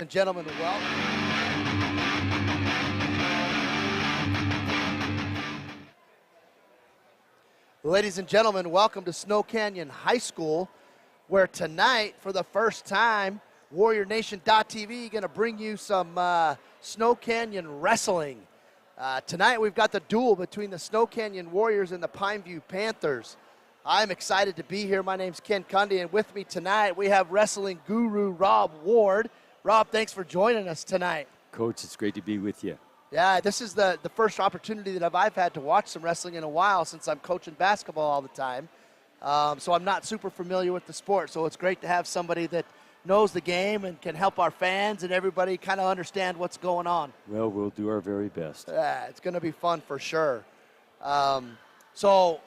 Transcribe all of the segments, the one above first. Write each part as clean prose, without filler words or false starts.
and gentlemen, Ladies and gentlemen, welcome to Snow Canyon High School, where tonight, for the first time, WarriorNation.tv going to bring you some Snow Canyon wrestling. Tonight we've got the duel between the Snow Canyon Warriors and the Pineview Panthers. I'm excited to be here. My name's Ken Cundy, and with me tonight we have wrestling guru Rob Ward. Rob, thanks for joining us tonight. Coach, it's great to be with you. Yeah, this is the first opportunity that I've had to watch some wrestling in a while since I'm coaching basketball all the time. So I'm not super familiar with the sport, so it's great to have somebody that knows the game and can help our fans and everybody kind of understand what's going on. Well, we'll do our very best. Yeah, it's going to be fun for sure. So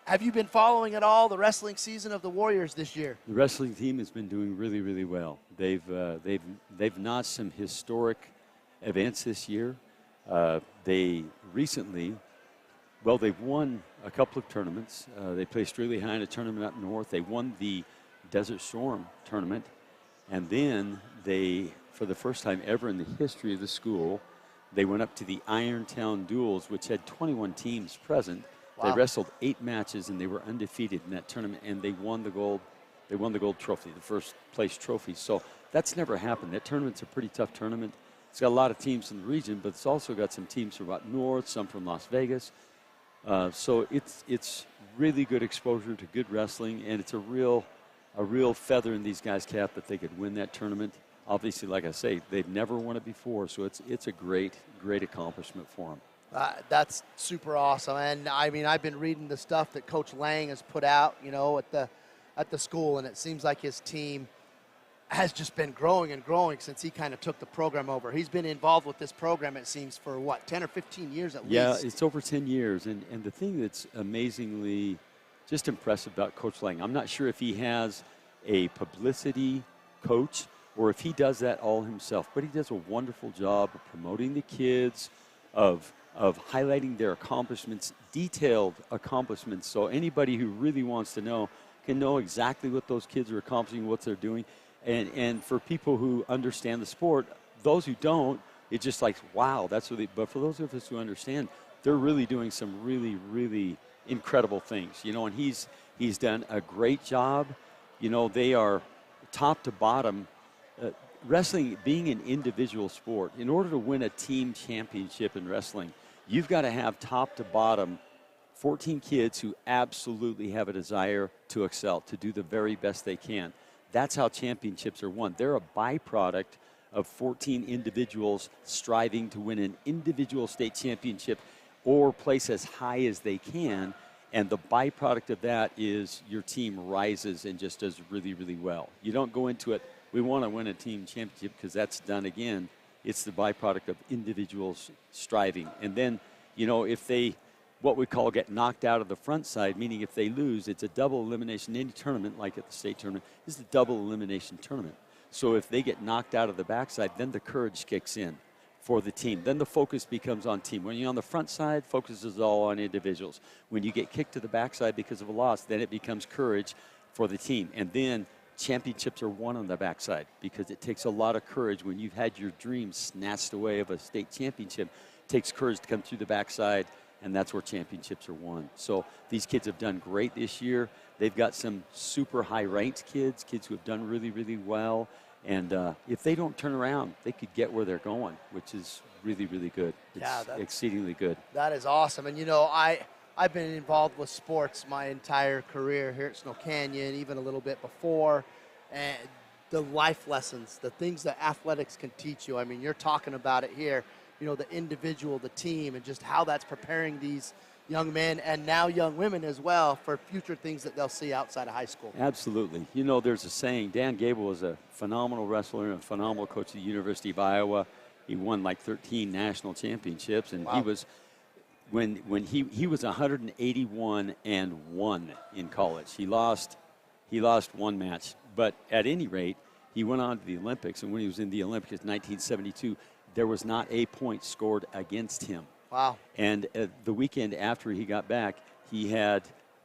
have you been following at all the wrestling season of the Warriors this year? The wrestling team has been doing really, really well. They've notched some historic events this year. They recently, they've won a couple of tournaments. They placed really high in a tournament up north. They won the Desert Storm tournament. And then they, for the first time ever in the history of the school, they went up to the Irontown Duels, which had 21 teams present. Wow. They wrestled 8 matches, and they were undefeated in that tournament, and they won the gold. They won the gold trophy, the first place trophy. So that's never happened. That tournament's a pretty tough tournament. It's got a lot of teams in the region, but it's also got some teams from up north, some from Las Vegas. So it's really good exposure to good wrestling, and it's a real feather in these guys' cap that they could win that tournament. Obviously, like I say, they've never won it before, so it's a great accomplishment for them. That's super awesome, and I mean I've been reading the stuff that Coach Lang has put out, at the school, and it seems like his team has just been growing and growing since he kind of took the program over. He's been involved with this program, it seems, for 10 or 15 years at least. Yeah, it's over 10 years. And the thing that's amazingly just impressive about Coach Lang, I'm not sure if he has a publicity coach or if he does that all himself, but he does a wonderful job of promoting the kids, of highlighting their accomplishments, detailed accomplishments, so anybody who really wants to know can know exactly what those kids are accomplishing, what they're doing. And for people who understand the sport, those who don't, it's just like, wow, that's really, but for those of us who understand, they're really doing some really, really incredible things, and he's done a great job. They are top to bottom. Wrestling being an individual sport, in order to win a team championship in wrestling, you've got to have top to bottom 14 kids who absolutely have a desire to excel, to do the very best they can. That's how championships are won. They're a byproduct of 14 individuals striving to win an individual state championship or place as high as they can. And the byproduct of that is your team rises and just does really, really well. You don't go into it, we want to win a team championship because that's done again. It's the byproduct of individuals striving. And then, if they, what we call, get knocked out of the front side, meaning if they lose, it's a double elimination. Any tournament, like at the state tournament, is a double elimination tournament. So if they get knocked out of the backside, then the courage kicks in for the team. Then the focus becomes on team. When you're on the front side, focus is all on individuals. When you get kicked to the backside because of a loss, then it becomes courage for the team. And then championships are won on the backside because it takes a lot of courage when you've had your dreams snatched away of a state championship. It takes courage to come through the backside, and that's where championships are won. So these kids have done great this year. They've got some super high-ranked kids who have done really, really well. And if they don't turn around, they could get where they're going, which is really, really good. It's exceedingly good. That is awesome. And, I've been involved with sports my entire career here at Snow Canyon, even a little bit before. And the life lessons, the things that athletics can teach you. I mean, you're talking about it here. The individual, the team, and just how that's preparing these young men and now young women as well for future things that they'll see outside of high school. Absolutely. There's a saying, Dan Gable was a phenomenal wrestler and a phenomenal coach at the University of Iowa. He won like 13 national championships, and wow. He was, when he was 181-1 in college. He lost one match, but at any rate, he went on to the Olympics, and when he was in the Olympics in 1972, there was not a point scored against him. Wow. And the weekend after he got back, he had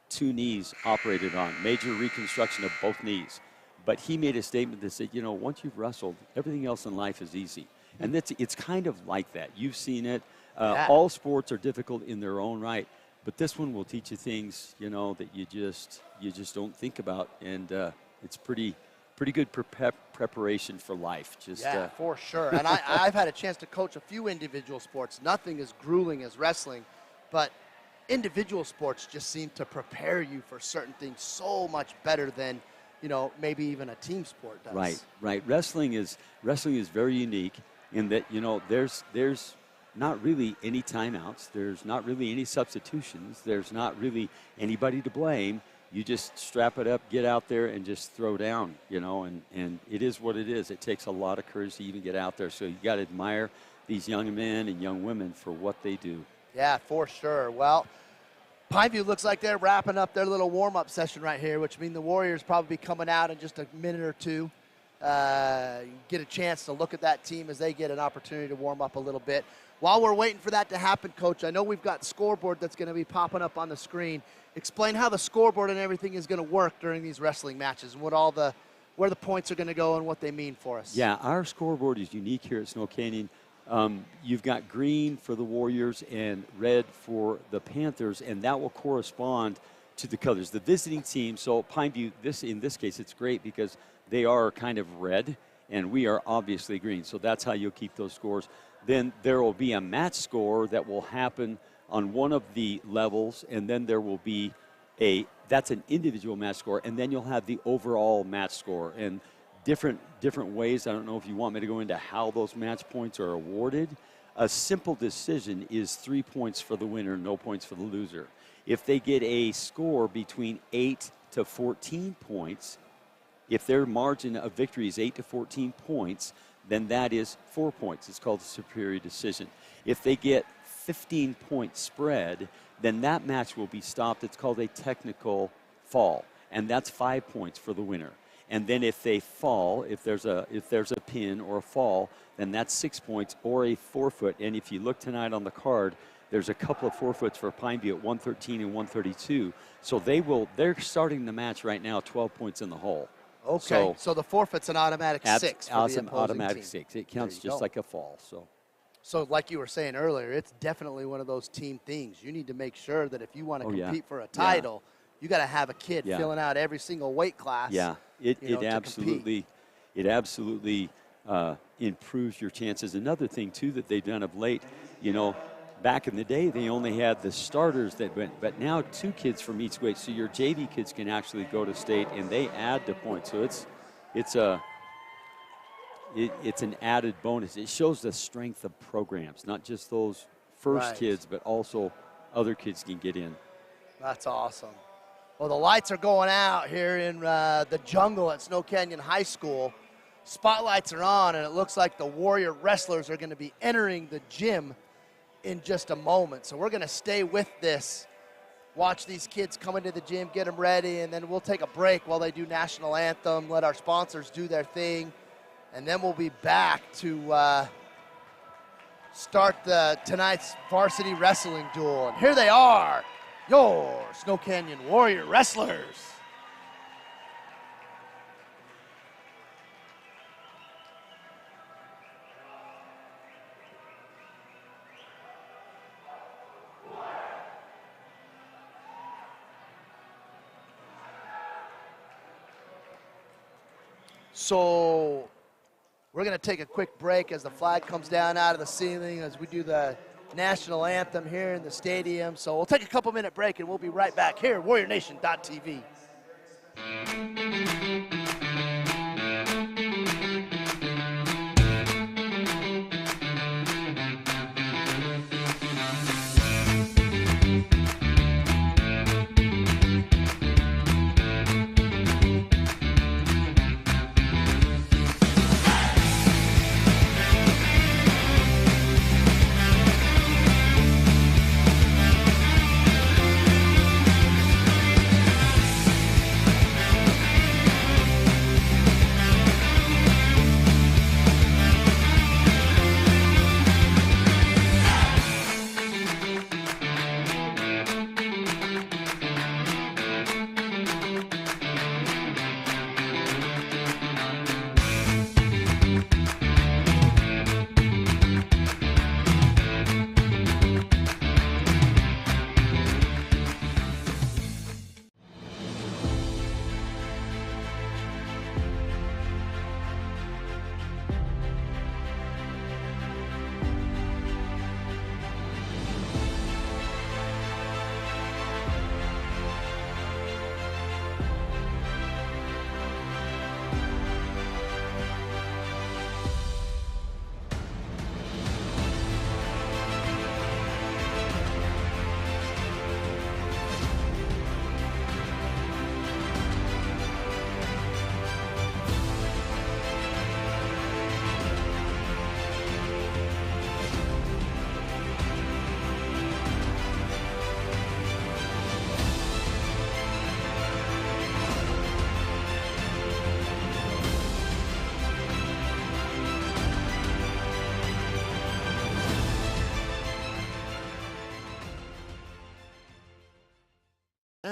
2 knees operated on, major reconstruction of both knees. But he made a statement that said, once you've wrestled, everything else in life is easy. And it's kind of like that. You've seen it. All sports are difficult in their own right. But this one will teach you things, that you just don't think about. And it's pretty good preparation for life. For sure. And I've had a chance to coach a few individual sports. Nothing as grueling as wrestling, but individual sports just seem to prepare you for certain things so much better than, maybe even a team sport does. Right. Wrestling is very unique in that, there's not really any timeouts. There's not really any substitutions. There's not really anybody to blame. You just strap it up, get out there, and just throw down, and it is what it is. It takes a lot of courage to even get out there. So you got to admire these young men and young women for what they do. Yeah, for sure. Well, Pineview looks like they're wrapping up their little warm-up session right here, which means the Warriors probably be coming out in just a minute or two. Get a chance to look at that team as they get an opportunity to warm up a little bit. While we're waiting for that to happen, Coach, I know we've got scoreboard that's going to be popping up on the screen. Explain how the scoreboard and everything is going to work during these wrestling matches and where the points are going to go and what they mean for us. Yeah, our scoreboard is unique here at Snow Canyon. You've got green for the Warriors and red for the Panthers, and that will correspond to the colors. The visiting team, so Pineview, in this case, it's great because they are kind of red, and we are obviously green. So that's how you'll keep those scores. Then there will be a match score that will happen on one of the levels, and then there will be that's an individual match score, and then you'll have the overall match score. And different ways. I don't know if you want me to go into how those match points are awarded. A simple decision is 3 points for the winner, no points for the loser. If they get a score between 8 to 14 points, if their margin of victory is 8 to 14 points, then that is 4 points. It's called a superior decision. If they get 15-point spread, then that match will be stopped. It's called a technical fall, and that's 5 points for the winner. And then if they fall, if there's a pin or a fall, then that's 6 points or a forfeit. And if you look tonight on the card, there's a couple of forfeits for Pineview at 113 and 132. So they're starting the match right now 12 points in the hole. Okay, so the forfeit's an automatic 6 for the opposing automatic team. 6. It counts just like a fall. So like you were saying earlier, it's definitely one of those team things. You need to make sure that if you want to compete for a title, you got to have a kid filling out every single weight class. Yeah, it absolutely improves your chances. Another thing too that they've done of late, back in the day they only had the starters that went, but now 2 kids from each weight, so your JV kids can actually go to state and they add to points. So it's an added bonus. It shows the strength of programs, not just those first kids, but also other kids can get in. That's awesome. Well, the lights are going out here in the jungle at Snow Canyon High School. Spotlights are on, and it looks like the Warrior wrestlers are going to be entering the gym in just a moment. So we're going to stay with this, watch these kids come into the gym, get them ready, and then we'll take a break while they do national anthem, let our sponsors do their thing, and then we'll be back to start tonight's varsity wrestling duel. And here they are, your Snow Canyon Warrior wrestlers. So we're going to take a quick break as the flag comes down out of the ceiling as we do the national anthem here in the stadium. So we'll take a couple-minute break, and we'll be right back here at WarriorNation.tv.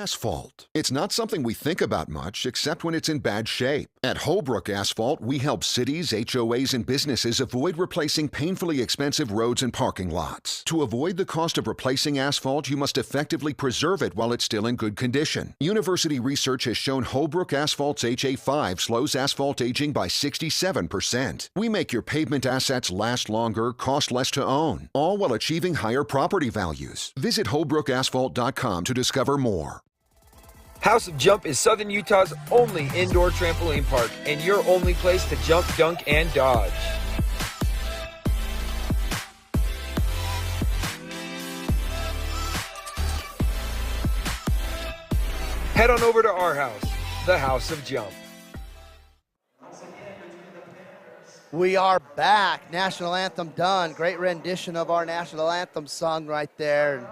Asphalt. It's not something we think about much, except when it's in bad shape. At Holbrook Asphalt, we help cities, HOAs, and businesses avoid replacing painfully expensive roads and parking lots. To avoid the cost of replacing asphalt, you must effectively preserve it while it's still in good condition. University research has shown Holbrook Asphalt's HA5 slows asphalt aging by 67%. We make your pavement assets last longer, cost less to own, all while achieving higher property values. Visit holbrookasphalt.com to discover more. House of Jump is Southern Utah's only indoor trampoline park and your only place to jump, dunk, and dodge. Head on over to our house, the House of Jump. We are back. National anthem done. Great rendition of our national anthem sung right there. And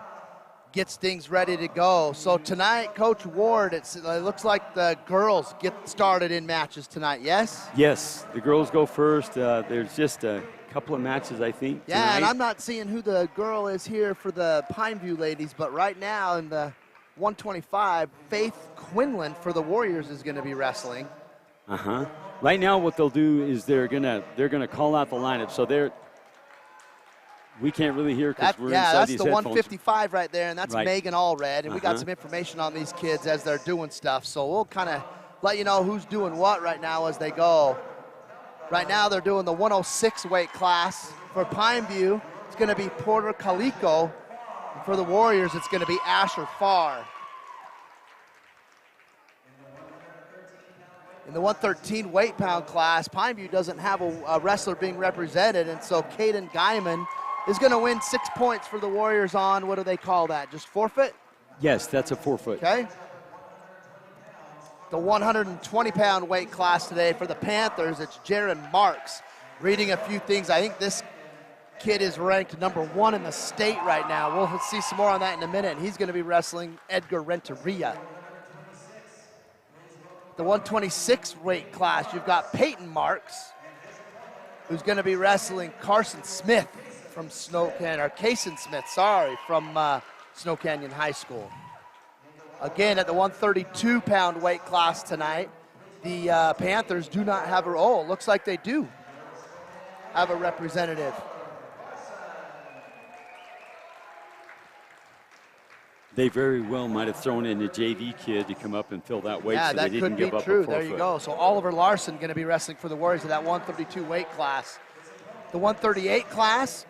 gets things ready to go. So tonight, Coach Ward, it looks like the girls get started in matches tonight, yes? Yes, the girls go first. There's just a couple of matches, I think, Yeah, tonight. and I'm not seeing who the girl is here for the Pineview ladies, but right now in the 125, Faith Quinlan for the Warriors is going to be wrestling. Uh-huh. Right now what they'll do is they're gonna call out the lineup. So we can't really hear because we're inside these that's the headphones. 155 right there, and that's Right. Megan Allred, and we got some information on these kids as they're doing stuff, so we'll kind of let you know who's doing what right now as they go. Right now they're doing the 106 weight class. For Pineview, it's going to be Porter Calico. And for the Warriors, it's going to be Asher Farr. In the 113 weight pound class, Pineview doesn't have a wrestler being represented, and so Caden Guyman is going to win 6 points for the Warriors on, what do they call that, just forfeit? Yes, that's a forfeit. Okay. The 120-pound weight class today for the Panthers, it's Jaron Marks. Reading a few things, I think this kid is ranked #1 in the state right now. We'll see some more on that in a minute. He's going to be wrestling Edgar Renteria. The 126 weight class, you've got Peyton Marks, who's going to be wrestling Carson Smith from Kaysen Smith, from Snow Canyon High School. Again, at the 132-pound weight class tonight, the Panthers do not have looks like they do have a representative. They very well might have thrown in a JV kid to come up and fill that weight, Yeah, so that they didn't could be give up true. a forfeit. There you go. So Oliver Larson going to be wrestling for the Warriors at that 132 weight class. The 138 class,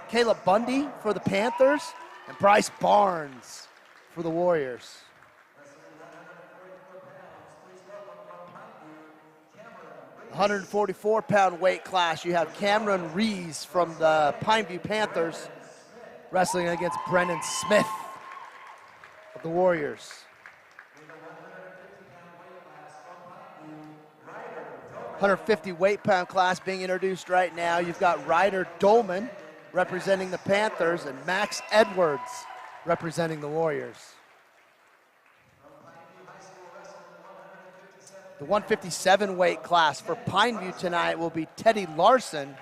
Caleb Bundy for the Panthers and Bryce Barnes for the Warriors. The 144-pound weight class, you have Cameron Rees from the Pineview Panthers wrestling against Brennan Smith of the Warriors. 150 weight pound class being introduced right now. You've got Ryder Dolman representing the Panthers and Max Edwards representing the Warriors. The 157 weight class for Pineview tonight will be Teddy Larson.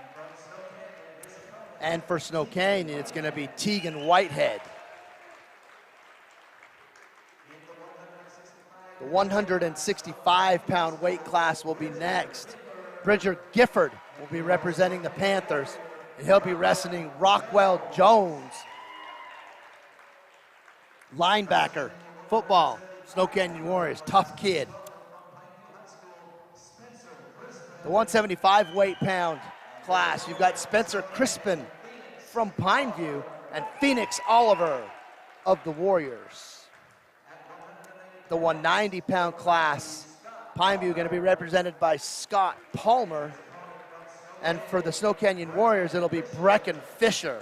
And for Snow Canyon, it's going to be Tegan Whitehead. The 165-pound weight class will be next. Bridger Gifford will be representing the Panthers, and he'll be wrestling Rockwell Jones. Linebacker, football, Snow Canyon Warriors, tough kid. The 175 weight pound class, you've got Spencer Crispin from Pineview and Phoenix Oliver of the Warriors. The 190-pound class, Pineview going to be represented by Scott Palmer. And for the Snow Canyon Warriors, it'll be Brecken Fisher.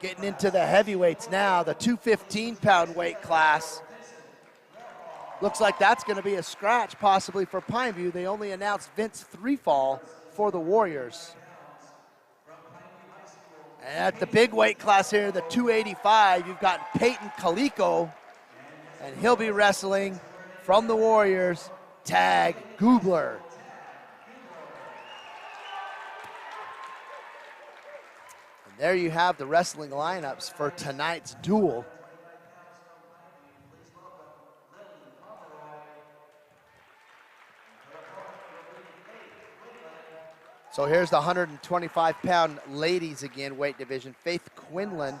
Getting into the heavyweights now, the 215-pound weight class. Looks like that's going to be a scratch possibly for Pineview. They only announced Vince Threefall for the Warriors. And at the big weight class here, the 285, you've got Peyton Calico, and he'll be wrestling from the Warriors, Tag Goobler. And There you have the wrestling lineups for tonight's duel. So here's the 125-pound ladies again, weight division. Faith Quinlan.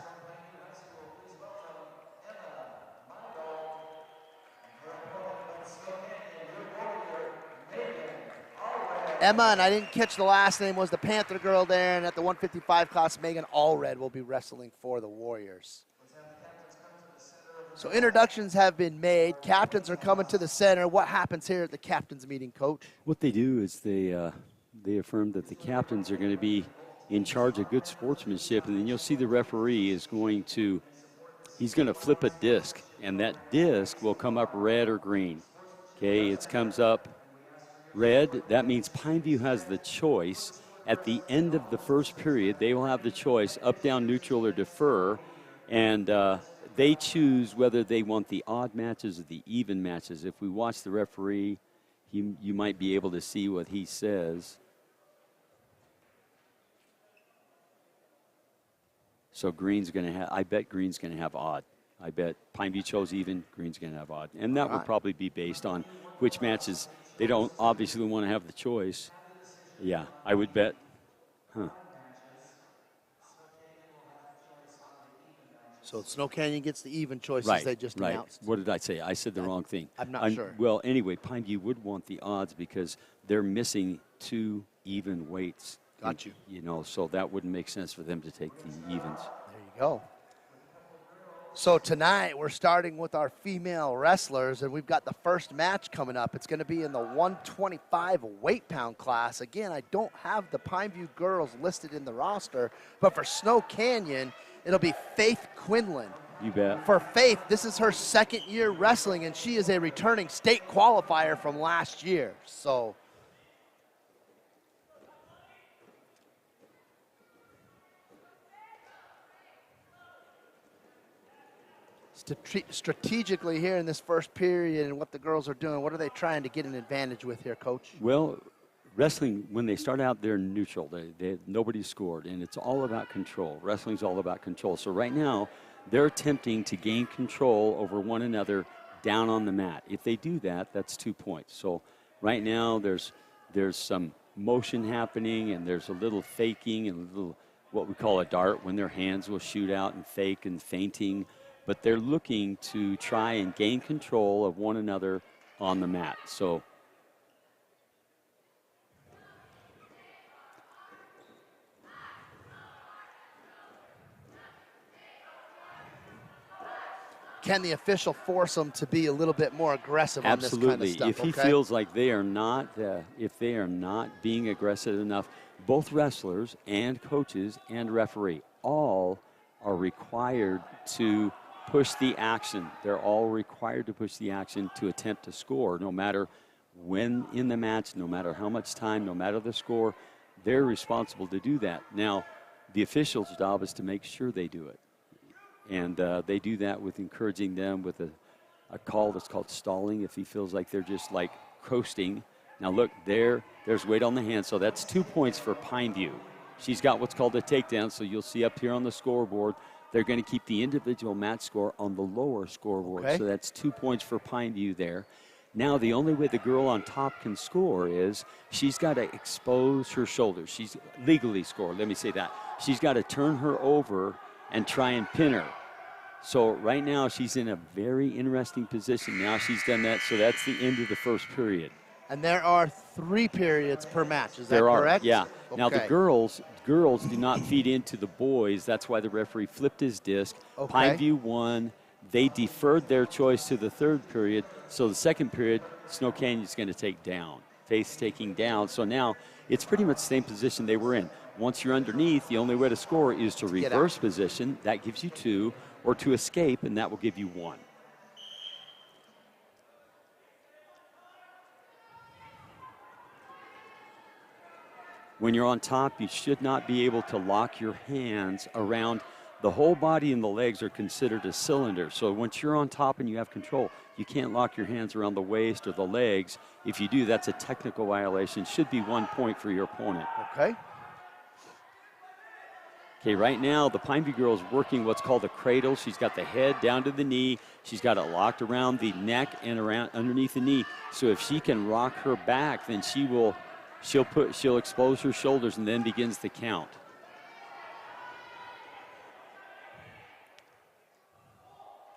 Emma, and I didn't catch the last name, was the Panther girl there, and at the 155 class, Megan Allred will be wrestling for the Warriors. So introductions have been made. Captains are coming to the center. What happens here at the captains meeting, Coach? What they do is they affirm that the captains are going to be in charge of good sportsmanship, and then you'll see the referee is he's going to flip a disc, and that disc will come up red or green. Okay, it comes up red. That means Pineview has the choice. At the end of the first period, they will have the choice, up, down, neutral, or defer, and they choose whether they want the odd matches or the even matches. If we watch the referee, you might be able to see what he says. So Green's going to have, I bet Green's going to have odd. I bet Pineview chose even, Green's going to have odd. And that would probably be based on which matches they don't obviously want to have the choice. Yeah, I would bet. So Snow Canyon gets the even choices they just announced. What did I say? I said the wrong thing. I'm not sure. Well, anyway, Pineview would want the odds because they're missing 2 even weights. Got you. You know, so that wouldn't make sense for them to take the evens. There you go. So tonight we're starting with our female wrestlers, and we've got the first match coming up. It's going to be in the 125 weight pound class. Again, I don't have the Pineview girls listed in the roster, but for Snow Canyon, it'll be Faith Quinlan. You bet. For Faith, this is her second year wrestling, and she is a returning state qualifier from last year. So strategically here in this first period and what the girls are doing, what are they trying to get an advantage with here, Coach? Well, wrestling, when they start out, they're neutral. Nobody scored, and it's all about control. Wrestling's all about control. So right now, they're attempting to gain control over one another down on the mat. If they do that, that's 2 points. So right now, there's some motion happening, and there's a little faking and a little what we call a dart, when their hands will shoot out and fake and feinting. But they're looking to try and gain control of one another on the mat. So can the official force them to be a little bit more aggressive on this kind of stuff? If he feels like they are not, if they are not being aggressive enough, both wrestlers and coaches and referee all are required to push the action. They're all required to push the action to attempt to score, no matter when in the match, no matter how much time, no matter the score. They're responsible to do that. Now, the official's job is to make sure they do it. And they do that with encouraging them with a call that's called stalling if he feels like they're just like coasting. Now look, there's weight on the hand, so that's 2 points for Pineview. She's got what's called a takedown, so you'll see up here on the scoreboard, they're going to keep the individual match score on the lower scoreboard. Okay. So that's 2 points for Pineview there. Now the only way the girl on top can score is she's got to expose her shoulders. She's legally scored, let me say that. She's got to turn her over and try and pin her. So right now she's in a very interesting position. Now she's done that, so that's the end of the first period. And there are 3 periods per match, is that correct? Yeah. Okay. Now the girls do not feed into the boys. That's why the referee flipped his disc. Okay. Pineview won. They deferred their choice to the third period. So the second period, Snow Canyon's going to take down. Faith's taking down. So now it's pretty much the same position they were in. Once you're underneath, the only way to score is to reverse position. That gives you 2, or to escape, and that will give you 1. When you're on top, you should not be able to lock your hands around. The whole body and the legs are considered a cylinder. So once you're on top and you have control, you can't lock your hands around the waist or the legs. If you do, that's a technical violation. Should be 1 point for your opponent. Okay. Okay, right now the Pineview girl is working what's called a cradle. She's got the head down to the knee. She's got it locked around the neck and around underneath the knee. So if she can rock her back, then she'll expose her shoulders and then begins the count.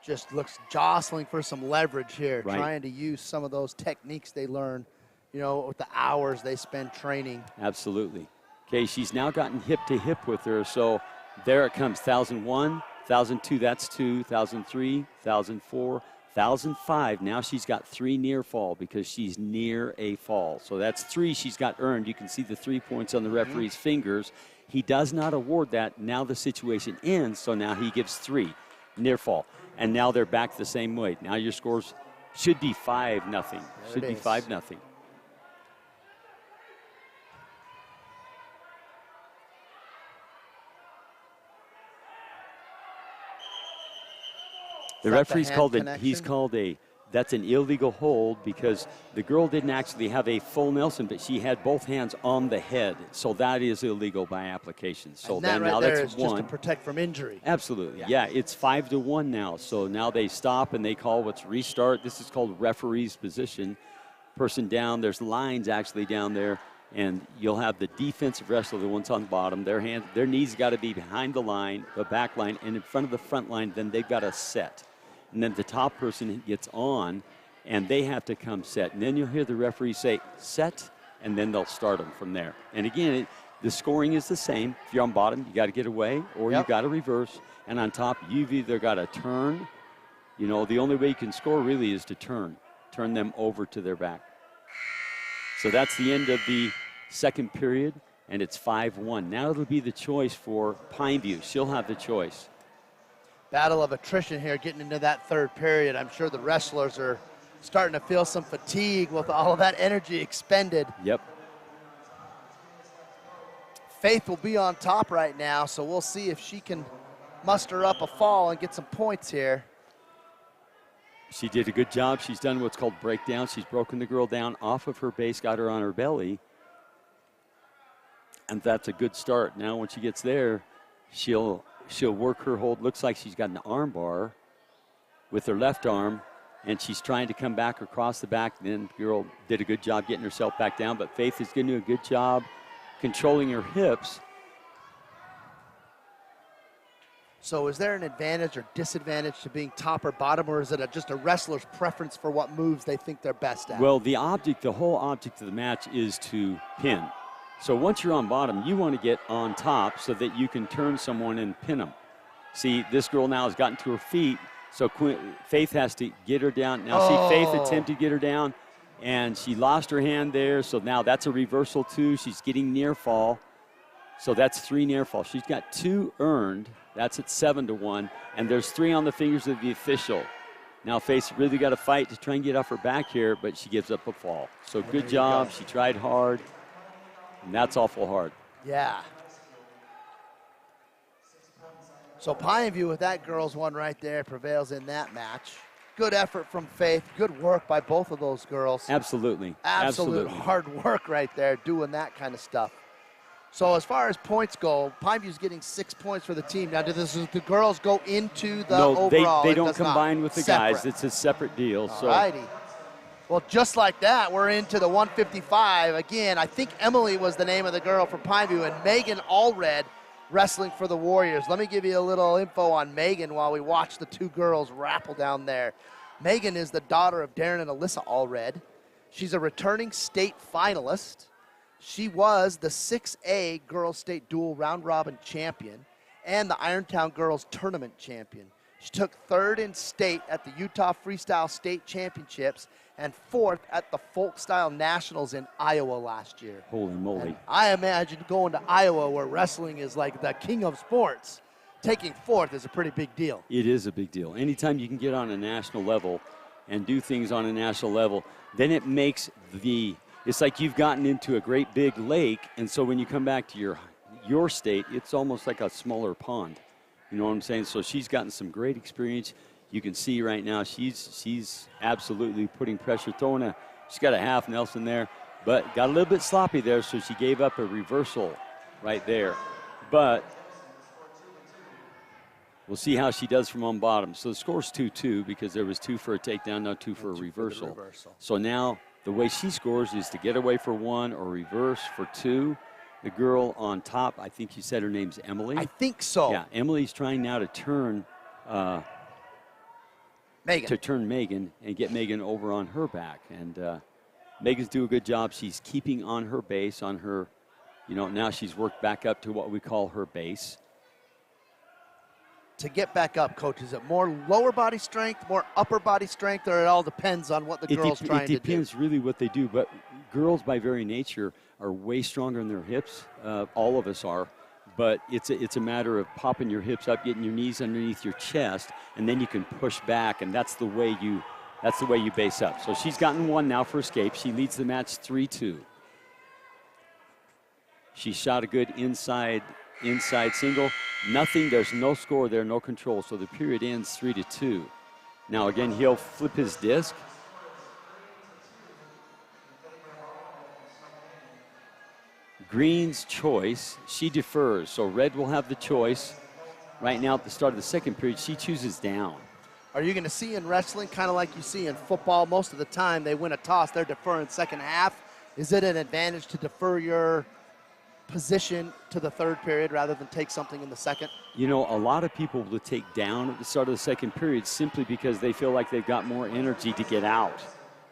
Just looks jostling for some leverage here, Right. trying to use some of those techniques they learn, with the hours they spend training. Absolutely. Okay, she's now gotten hip to hip with her, so there it comes. 1,001, 1,002, that's 2, 1,003, 1,004, 1,005. Now she's got 3 near fall because she's near a fall. So that's 3 she's got earned. You can see the 3 points on the referee's fingers. He does not award that. Now the situation ends, so now he gives 3 near fall. And now they're back the same way. Now your scores should be 5-0. Should be 5-0. The referee's called that's an illegal hold because the girl didn't actually have a full Nelson, but she had both hands on the head. So that is illegal by application. So and that then right now there that's is 1. just to protect from injury. Absolutely. Yeah, it's 5-1 now. So now they stop and they call what's restart. This is called referee's position. Person down, there's lines actually down there. And you'll have the defensive wrestler, the ones on the bottom, their knees got to be behind the line, the back line, and in front of the front line, then they've got to set. And then the top person gets on, and they have to come set. And then you'll hear the referee say, set, and then they'll start them from there. And again, the scoring is the same. If you're on bottom, you got to get away, or you got to reverse. And on top, you've either got to turn. The only way you can score really is to turn them over to their back. So that's the end of the second period, and it's 5-1. Now it'll be the choice for Pineview. She'll have the choice. Battle of attrition here getting into that third period. I'm sure the wrestlers are starting to feel some fatigue with all of that energy expended. Yep. Faith will be on top right now, so we'll see if she can muster up a fall and get some points here. She did a good job. She's done what's called breakdown. She's broken the girl down off of her base, got her on her belly. And that's a good start. Now when she gets there, she'll work her hold. Looks like she's got an arm bar with her left arm, and she's trying to come back across the back. Then the girl did a good job getting herself back down, but Faith is going to do a good job controlling her hips. So is there an advantage or disadvantage to being top or bottom, or is it just a wrestler's preference for what moves they think they're best at? Well, the whole object of the match is to pin. So once you're on bottom, you want to get on top so that you can turn someone and pin them. See, this girl now has gotten to her feet, so Faith has to get her down. Now, see, Faith attempted to get her down, and she lost her hand there, so now that's a reversal too. She's getting near fall, so that's 3 near fall. She's got 2 earned. That's at 7-1, and there's 3 on the fingers of the official. Now Faith really got to fight to try and get off her back here, but she gives up a fall. So good job. She tried hard, and that's awful hard. Yeah. So Pineview with that girls one right there prevails in that match. Good effort from Faith. Good work by both of those girls. Absolutely. Absolute hard work right there doing that kind of stuff. So as far as points go, Pineview's getting 6 points for the team. Now, do the girls go into the overall? No, they don't combine with the Separate. guys. It's a separate deal. All righty. Well, just like that, we're into the 155. Again, I think Emily was the name of the girl from Pineview, and Megan Allred wrestling for the Warriors. Let me give you a little info on Megan while we watch the 2 girls rappel down there. Megan is the daughter of Darren and Alyssa Allred. She's a returning state finalist. She was the 6A Girls State Dual Round Robin Champion and the Irontown Girls Tournament Champion. She took 3rd in state at the Utah Freestyle State Championships and 4th at the Folk Style Nationals in Iowa last year. Holy moly. And I imagine going to Iowa where wrestling is like the king of sports. Taking 4th is a pretty big deal. It is a big deal. Anytime you can get on a national level and do things on a national level, then it makes it's like you've gotten into a great big lake, and so when you come back to your state, it's almost like a smaller pond. You know what I'm saying? So she's gotten some great experience. You can see right now she's absolutely putting pressure, she's got a half Nelson there, but got a little bit sloppy there, so she gave up a reversal right there. But We'll see how she does from on bottom. So the score's 2-2 because there was 2 for a takedown, now 2 for a reversal. So now the way she scores is to get away for 1 or reverse for 2. The girl on top, I think you said her name's Emily. I think so. Yeah, Emily's trying now to turn Megan and get Megan over on her back. And Megan's doing a good job. She's keeping on her base, on her, now she's worked back up to what we call her base. To get back up, Coach, is it more lower body strength, more upper body strength, or it all depends on what the girl's trying to do? It depends really what they do, but girls by very nature are way stronger in their hips. All of us are, but it's a matter of popping your hips up, getting your knees underneath your chest, and then you can push back, and that's the way you base up. So she's gotten 1 now for escape. She leads the match 3-2. She shot a good inside single. Nothing, there's no score there, no control. So the period ends 3-2. Now again, he'll flip his disc. Green's choice, she defers. So red will have the choice. Right now at the start of the second period, she chooses down. Are you going to see in wrestling, kind of like you see in football, most of the time they win a toss, they're deferring second half. Is it an advantage to defer your position to the third period rather than take something in the second? A lot of people will take down at the start of the second period simply because they feel like they've got more energy to get out.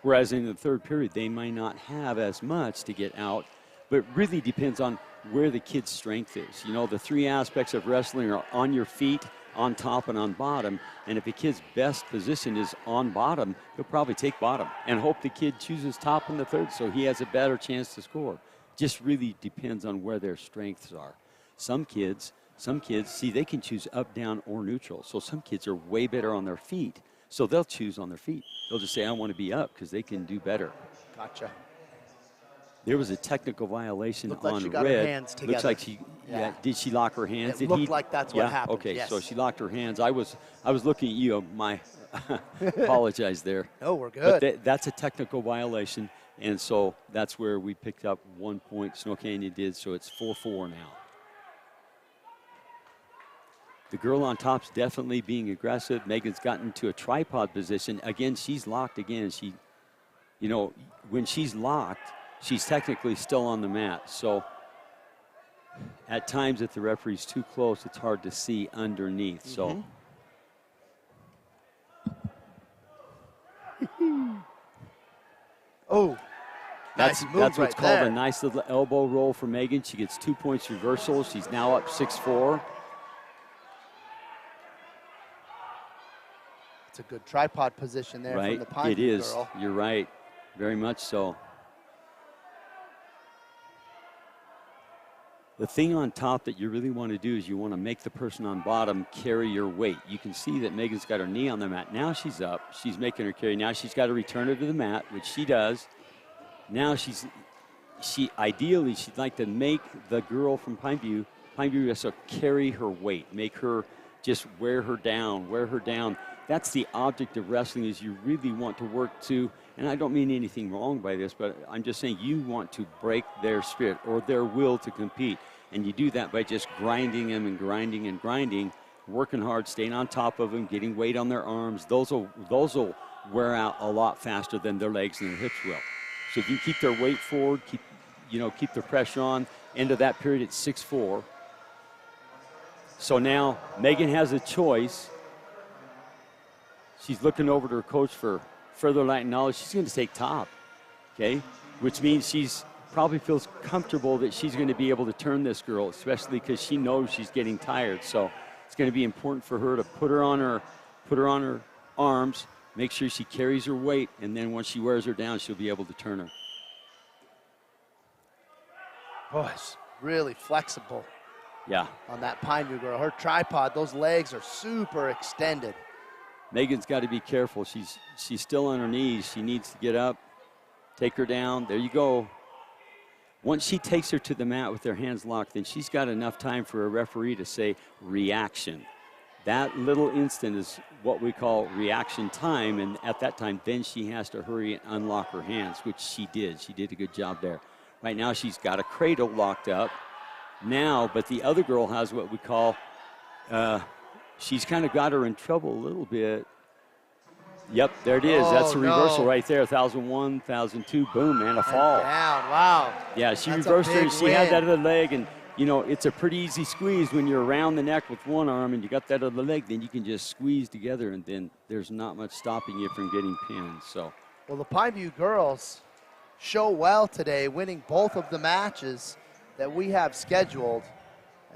Whereas in the third period, they might not have as much to get out, but it really depends on where the kid's strength is. The 3 aspects of wrestling are on your feet, on top, and on bottom. And if a kid's best position is on bottom, he'll probably take bottom and hope the kid chooses top in the third so he has a better chance to score. Just really depends on where their strengths are. Some kids, see, they can choose up, down, or neutral. So some kids are way better on their feet. So they'll choose on their feet. They'll just say, I want to be up because they can do better. Gotcha. There was a technical violation Looked on like she got red. her hands together. Looks like she, did she lock her hands? It looked like that's what happened. Okay, yes. so she locked her hands. I was looking at you. My apologize there. No, we're good. But that's a technical violation. And so that's where we picked up 1 point. Snow Canyon did, so it's 4-4 now. The girl on top's definitely being aggressive. Megan's gotten to a tripod position. Again, she's locked again. She, when she's locked, she's technically still on the mat. So at times if the referee's too close, it's hard to see underneath. So. Oh, that's what's right called there. a nice little elbow roll for Megan. She gets 2 points reversal. She's now up 6-4. It's a good tripod position there Right, from the Pineview it is. girl. You're right, very much so. The thing on top that you really want to do is you want to make the person on bottom carry your weight. You can see that Megan's got her knee on the mat. Now she's up. She's making her carry. Now she's got to return her to the mat, which she does. Now ideally she'd like to make the girl from Pineview has to carry her weight, make her just wear her down. That's the object of wrestling, is you really want to work to, and I don't mean anything wrong by this, but I'm just saying you want to break their spirit or their will to compete. And you do that by just grinding them and grinding, working hard, staying on top of them, getting weight on their arms. Those will wear out a lot faster than their legs and their hips will. So if you keep their weight forward, keep the pressure on, end of that period at 6-4. So now Megan has a choice. She's looking over to her coach for further light knowledge. She's going to take top, okay? Which means she's probably feels comfortable that she's going to be able to turn this girl, especially because she knows she's getting tired. So it's going to be important for her to put her on her arms, make sure she carries her weight, and then once she wears her down, she'll be able to turn her. Boy, it's really flexible. Yeah. On that Pineview girl. Her tripod, those legs are super extended. Megan's got to be careful. She's still on her knees. She needs to get up, take her down. There you go. Once she takes her to the mat with their hands locked, then she's got enough time for a referee to say reaction. That little instant is what we call reaction time, and at that time, then she has to hurry and unlock her hands, which she did. She did a good job there. Right now, she's got a cradle locked up now, but the other girl has what we call she's kind of got her in trouble a little bit. Yep, there it is. That's a reversal right there. 1,001, 1,002, boom, and a fall. Down, wow. Yeah, she That's reversed her. She had win. that other leg, and, you know, it's a pretty easy squeeze when you're around the neck with one arm and you got that other leg. Then you can just squeeze together, and then there's not much stopping you from getting pinned. So, well, the Pineview girls show well today, winning both of the matches that we have scheduled.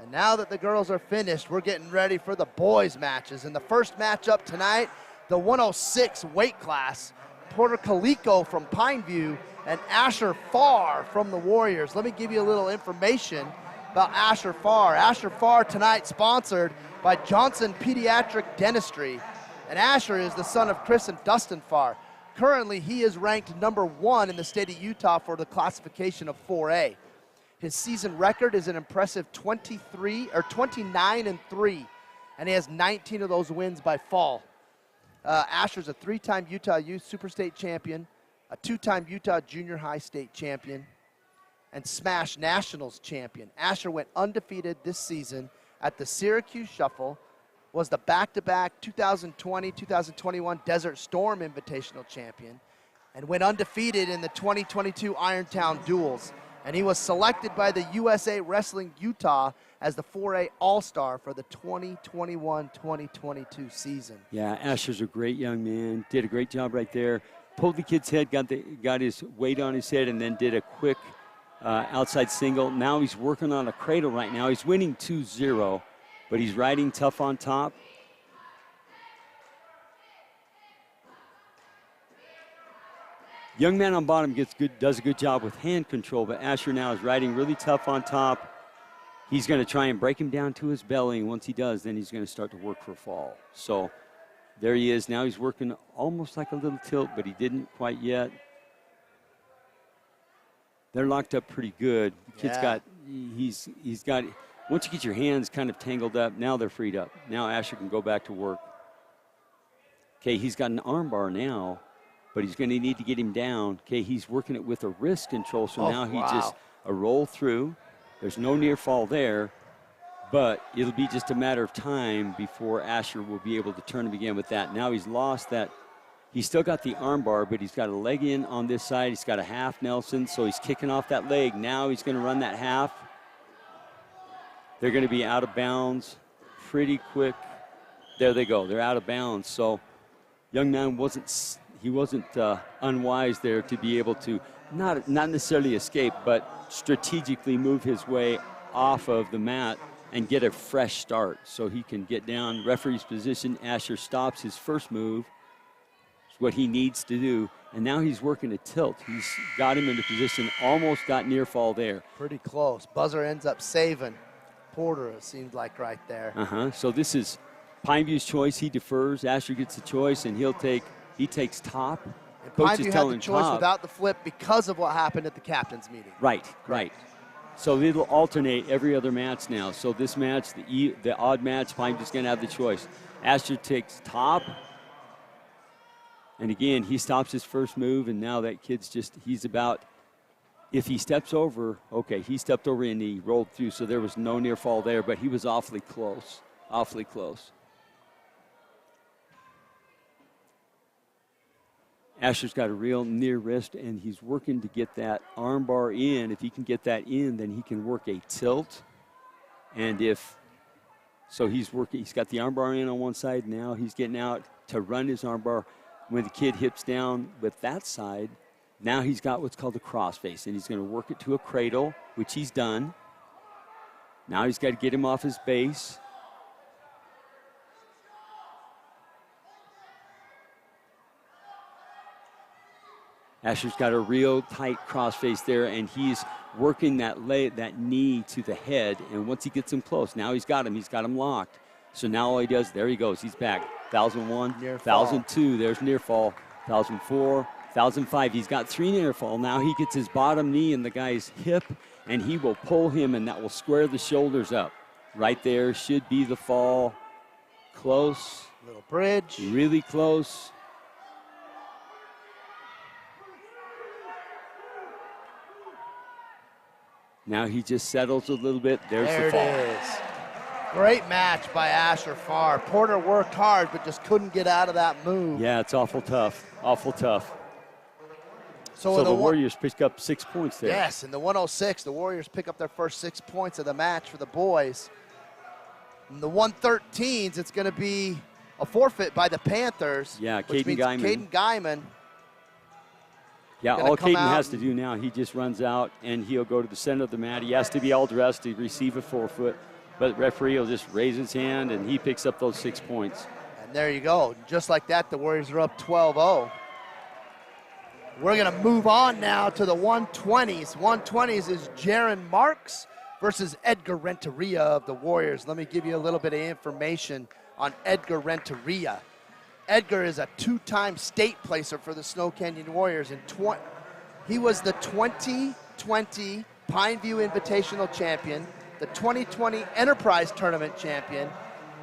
And now that the girls are finished, we're getting ready for the boys' matches. And the first matchup tonight, the 106 weight class, Porter Calico from Pineview and Asher Farr from the Warriors. Let me give you a little information about Asher Farr. Asher Farr tonight sponsored by Johnson Pediatric Dentistry. And Asher is the son of Chris and Dustin Farr. Currently, he is ranked #1 in the state of Utah for the classification of 4A. His season record is an impressive 29-3, and he has 19 of those wins by fall. Asher's a 3-time Utah Youth Super State champion, a 2-time Utah Junior High State champion, and Smash Nationals champion. Asher went undefeated this season at the Syracuse Shuffle, was the back-to-back 2020-2021 Desert Storm Invitational champion, and went undefeated in the 2022 Irontown Duels. And he was selected by the USA Wrestling Utah as the 4A All-Star for the 2021-2022 season. yeah, Asher's a great young man. Did a great job right there. Pulled the kid's head, got his weight on his head, and then did a quick outside single. Now he's working on a cradle right now. He's winning 2-0, but he's riding tough on top. Young man on bottom does a good job with hand control, but Asher now is riding really tough on top. He's going to try and break him down to his belly, and once he does, then he's going to start to work for a fall. So there he is. Now he's working almost like a little tilt, but he didn't quite yet. They're locked up pretty good. The kid's he's got, once you get your hands kind of tangled up, now they're freed up. Now Asher can go back to work. Okay, he's got an arm bar now, but he's going to need to get him down. Okay, he's working it with a wrist control, so now he just a roll through. There's no near fall there, but it'll be just a matter of time before Asher will be able to turn him again with that. Now he's lost that. He's still got the arm bar, but he's got a leg in on this side. He's got a half Nelson, so he's kicking off that leg. Now he's going to run that half. They're going to be out of bounds pretty quick. There they go. They're out of bounds. So young man wasn't unwise there to be able to not necessarily escape, but strategically move his way off of the mat and get a fresh start so he can get down. Referee's position. Asher stops his first move. It's what he needs to do. And now he's working a tilt. He's got him into position, almost got near fall there. Pretty close. Buzzer ends up saving Porter, it seemed like, right there. So this is Pineview's choice. He defers. Asher gets the choice, and he takes top. And Coach Pineview is had telling the choice top. without the flip because of what happened at the captain's meeting. Right. So it'll alternate every other match now. So this match, the odd match, Pineview's going to have the choice. Asher takes top. And again, he stops his first move, and now that kid's he's about, if he steps over, okay, he stepped over and he rolled through, so there was no near fall there, but he was awfully close. Asher's got a real near wrist, and he's working to get that arm bar in. If he can get that in, then he can work a tilt. And he's got the arm bar in on one side. Now he's getting out to run his arm bar. When the kid hips down with that side, now he's got what's called a crossface, and he's going to work it to a cradle, which he's done. Now he's got to get him off his base. Asher's got a real tight crossface there, and he's working that knee to the head, and once he gets him close, now he's got him locked. So now all he does, there he goes, he's back. 1,001, 1,002, there's near fall. 1,004, 1,005, he's got 3 near fall. Now he gets his bottom knee in the guy's hip, and he will pull him, and that will square the shoulders up. Right there should be the fall. Close. Little bridge. Really close. Now he just settles a little bit. There's the fall. There it is. Great match by Asher Farr. Porter worked hard, but just couldn't get out of that move. Yeah, it's awful tough. Awful tough. So the Warriors picked up 6 points there. Yes, in the 106, the Warriors pick up their first 6 points of the match for the boys. In the 113s, it's going to be a forfeit by the Panthers. Yeah, which means Caden Guyman. Yeah, all Caden has to do now, he just runs out and he'll go to the center of the mat. He has to be all dressed to receive a forfeit, but the referee will just raise his hand and he picks up those 6 points. And there you go. Just like that, the Warriors are up 12-0. We're going to move on now to the 120s. 120s is Jaron Marks versus Edgar Renteria of the Warriors. Let me give you a little bit of information on Edgar Renteria. Edgar is a 2-time state placer for the Snow Canyon Warriors. He was the 2020 Pineview Invitational Champion, the 2020 Enterprise Tournament Champion,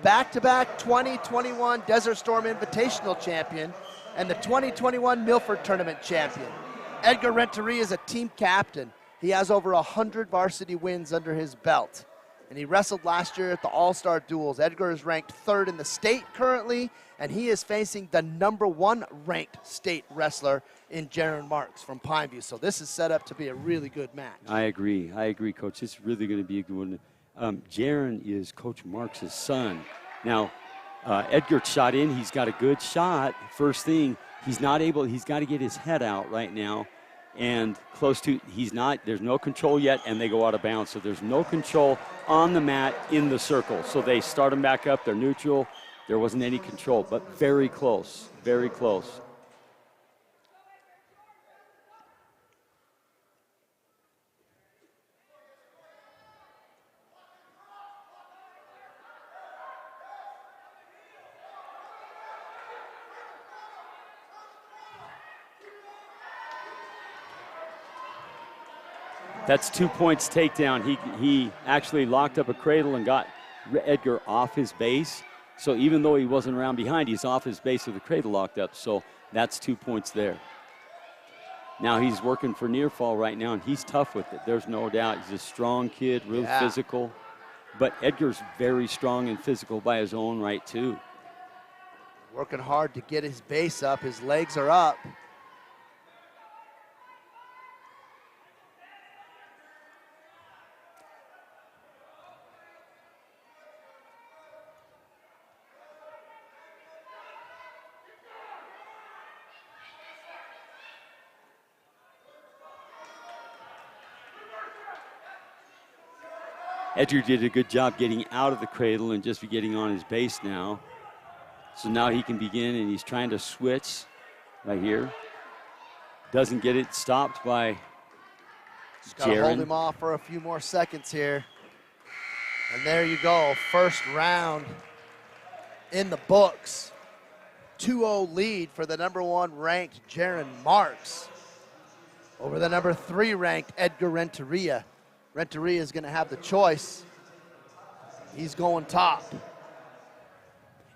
back-to-back 2021 Desert Storm Invitational Champion, and the 2021 Milford Tournament Champion. Edgar Renteria is a team captain. He has over 100 varsity wins under his belt. And he wrestled last year at the All-Star Duels. Edgar is ranked 3rd in the state currently, and he is facing the #1 ranked state wrestler in Jaron Marks from Pineview. So this is set up to be a really good match. I agree, Coach. It's really going to be a good one. Jaron is Coach Marks' son. Now, Edgar shot in. He's got a good shot. First thing, he's got to get his head out right now. And close to, there's no control yet, and they go out of bounds. So there's no control on the mat in the circle. So they start him back up, they're neutral. There wasn't any control, but very close, very close. That's 2 points takedown. He actually locked up a cradle and got Edgar off his base. So even though he wasn't around behind, he's off his base with the cradle locked up. So that's 2 points there. Now he's working for near fall right now, and he's tough with it. There's no doubt. He's a strong kid, real physical. But Edgar's very strong and physical by his own right, too. Working hard to get his base up. His legs are up. Edgar did a good job getting out of the cradle and just getting on his base now. So now he can begin, and he's trying to switch right here. Doesn't get it stopped by Just got to hold him off for a few more seconds here. And there you go, first round in the books. 2-0 lead for the #1 ranked Jaron Marks over the #3 ranked Edgar Renteria. Renteria is going to have the choice. He's going top.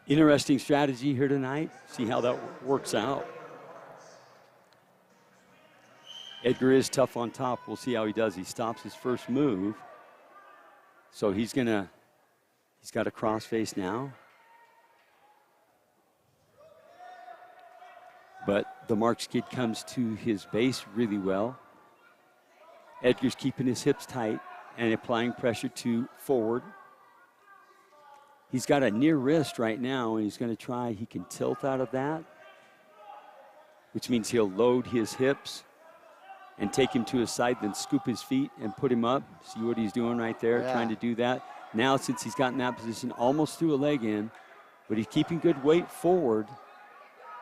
Interesting strategy here tonight. See how that works out. Edgar is tough on top. We'll see how he does. He stops his first move. So he's got a cross face now. But the Marks kid comes to his base really well. Edgar's keeping his hips tight and applying pressure to forward. He's got a near wrist right now, and he's going to try. He can tilt out of that, which means he'll load his hips and take him to his side, then scoop his feet and put him up. See what he's doing right there, trying to do that. Now, since he's gotten that position, almost threw a leg in, but he's keeping good weight forward.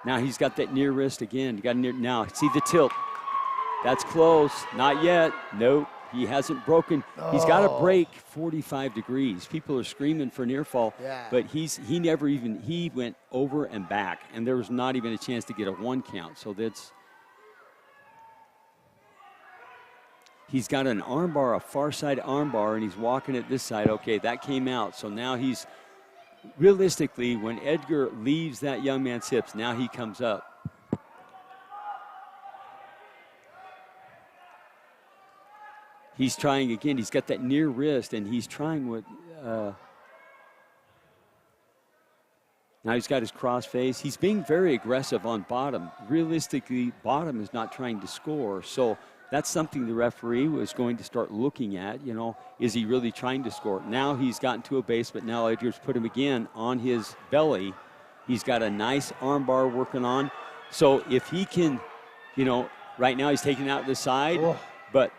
Now he's got that near wrist again. Now, see the tilt. That's close. Not yet. Nope. He hasn't broken. Oh. He's got to break 45 degrees. People are screaming for near fall, but he went over and back, and there was not even a chance to get a 1 count. So he's got an arm bar, a far side arm bar, and he's walking it this side. Okay, that came out. So now he's realistically, when Edgar leaves that young man's hips, now he comes up. He's trying again. He's got that near wrist, and he's trying with Now he's got his cross face. He's being very aggressive on bottom. Realistically, bottom is not trying to score. So that's something the referee was going to start looking at. You know, is he really trying to score? Now he's gotten to a base, but now Edgar's put him again on his belly. He's got a nice arm bar working on. So if he can, you know, right now he's taking out the side, but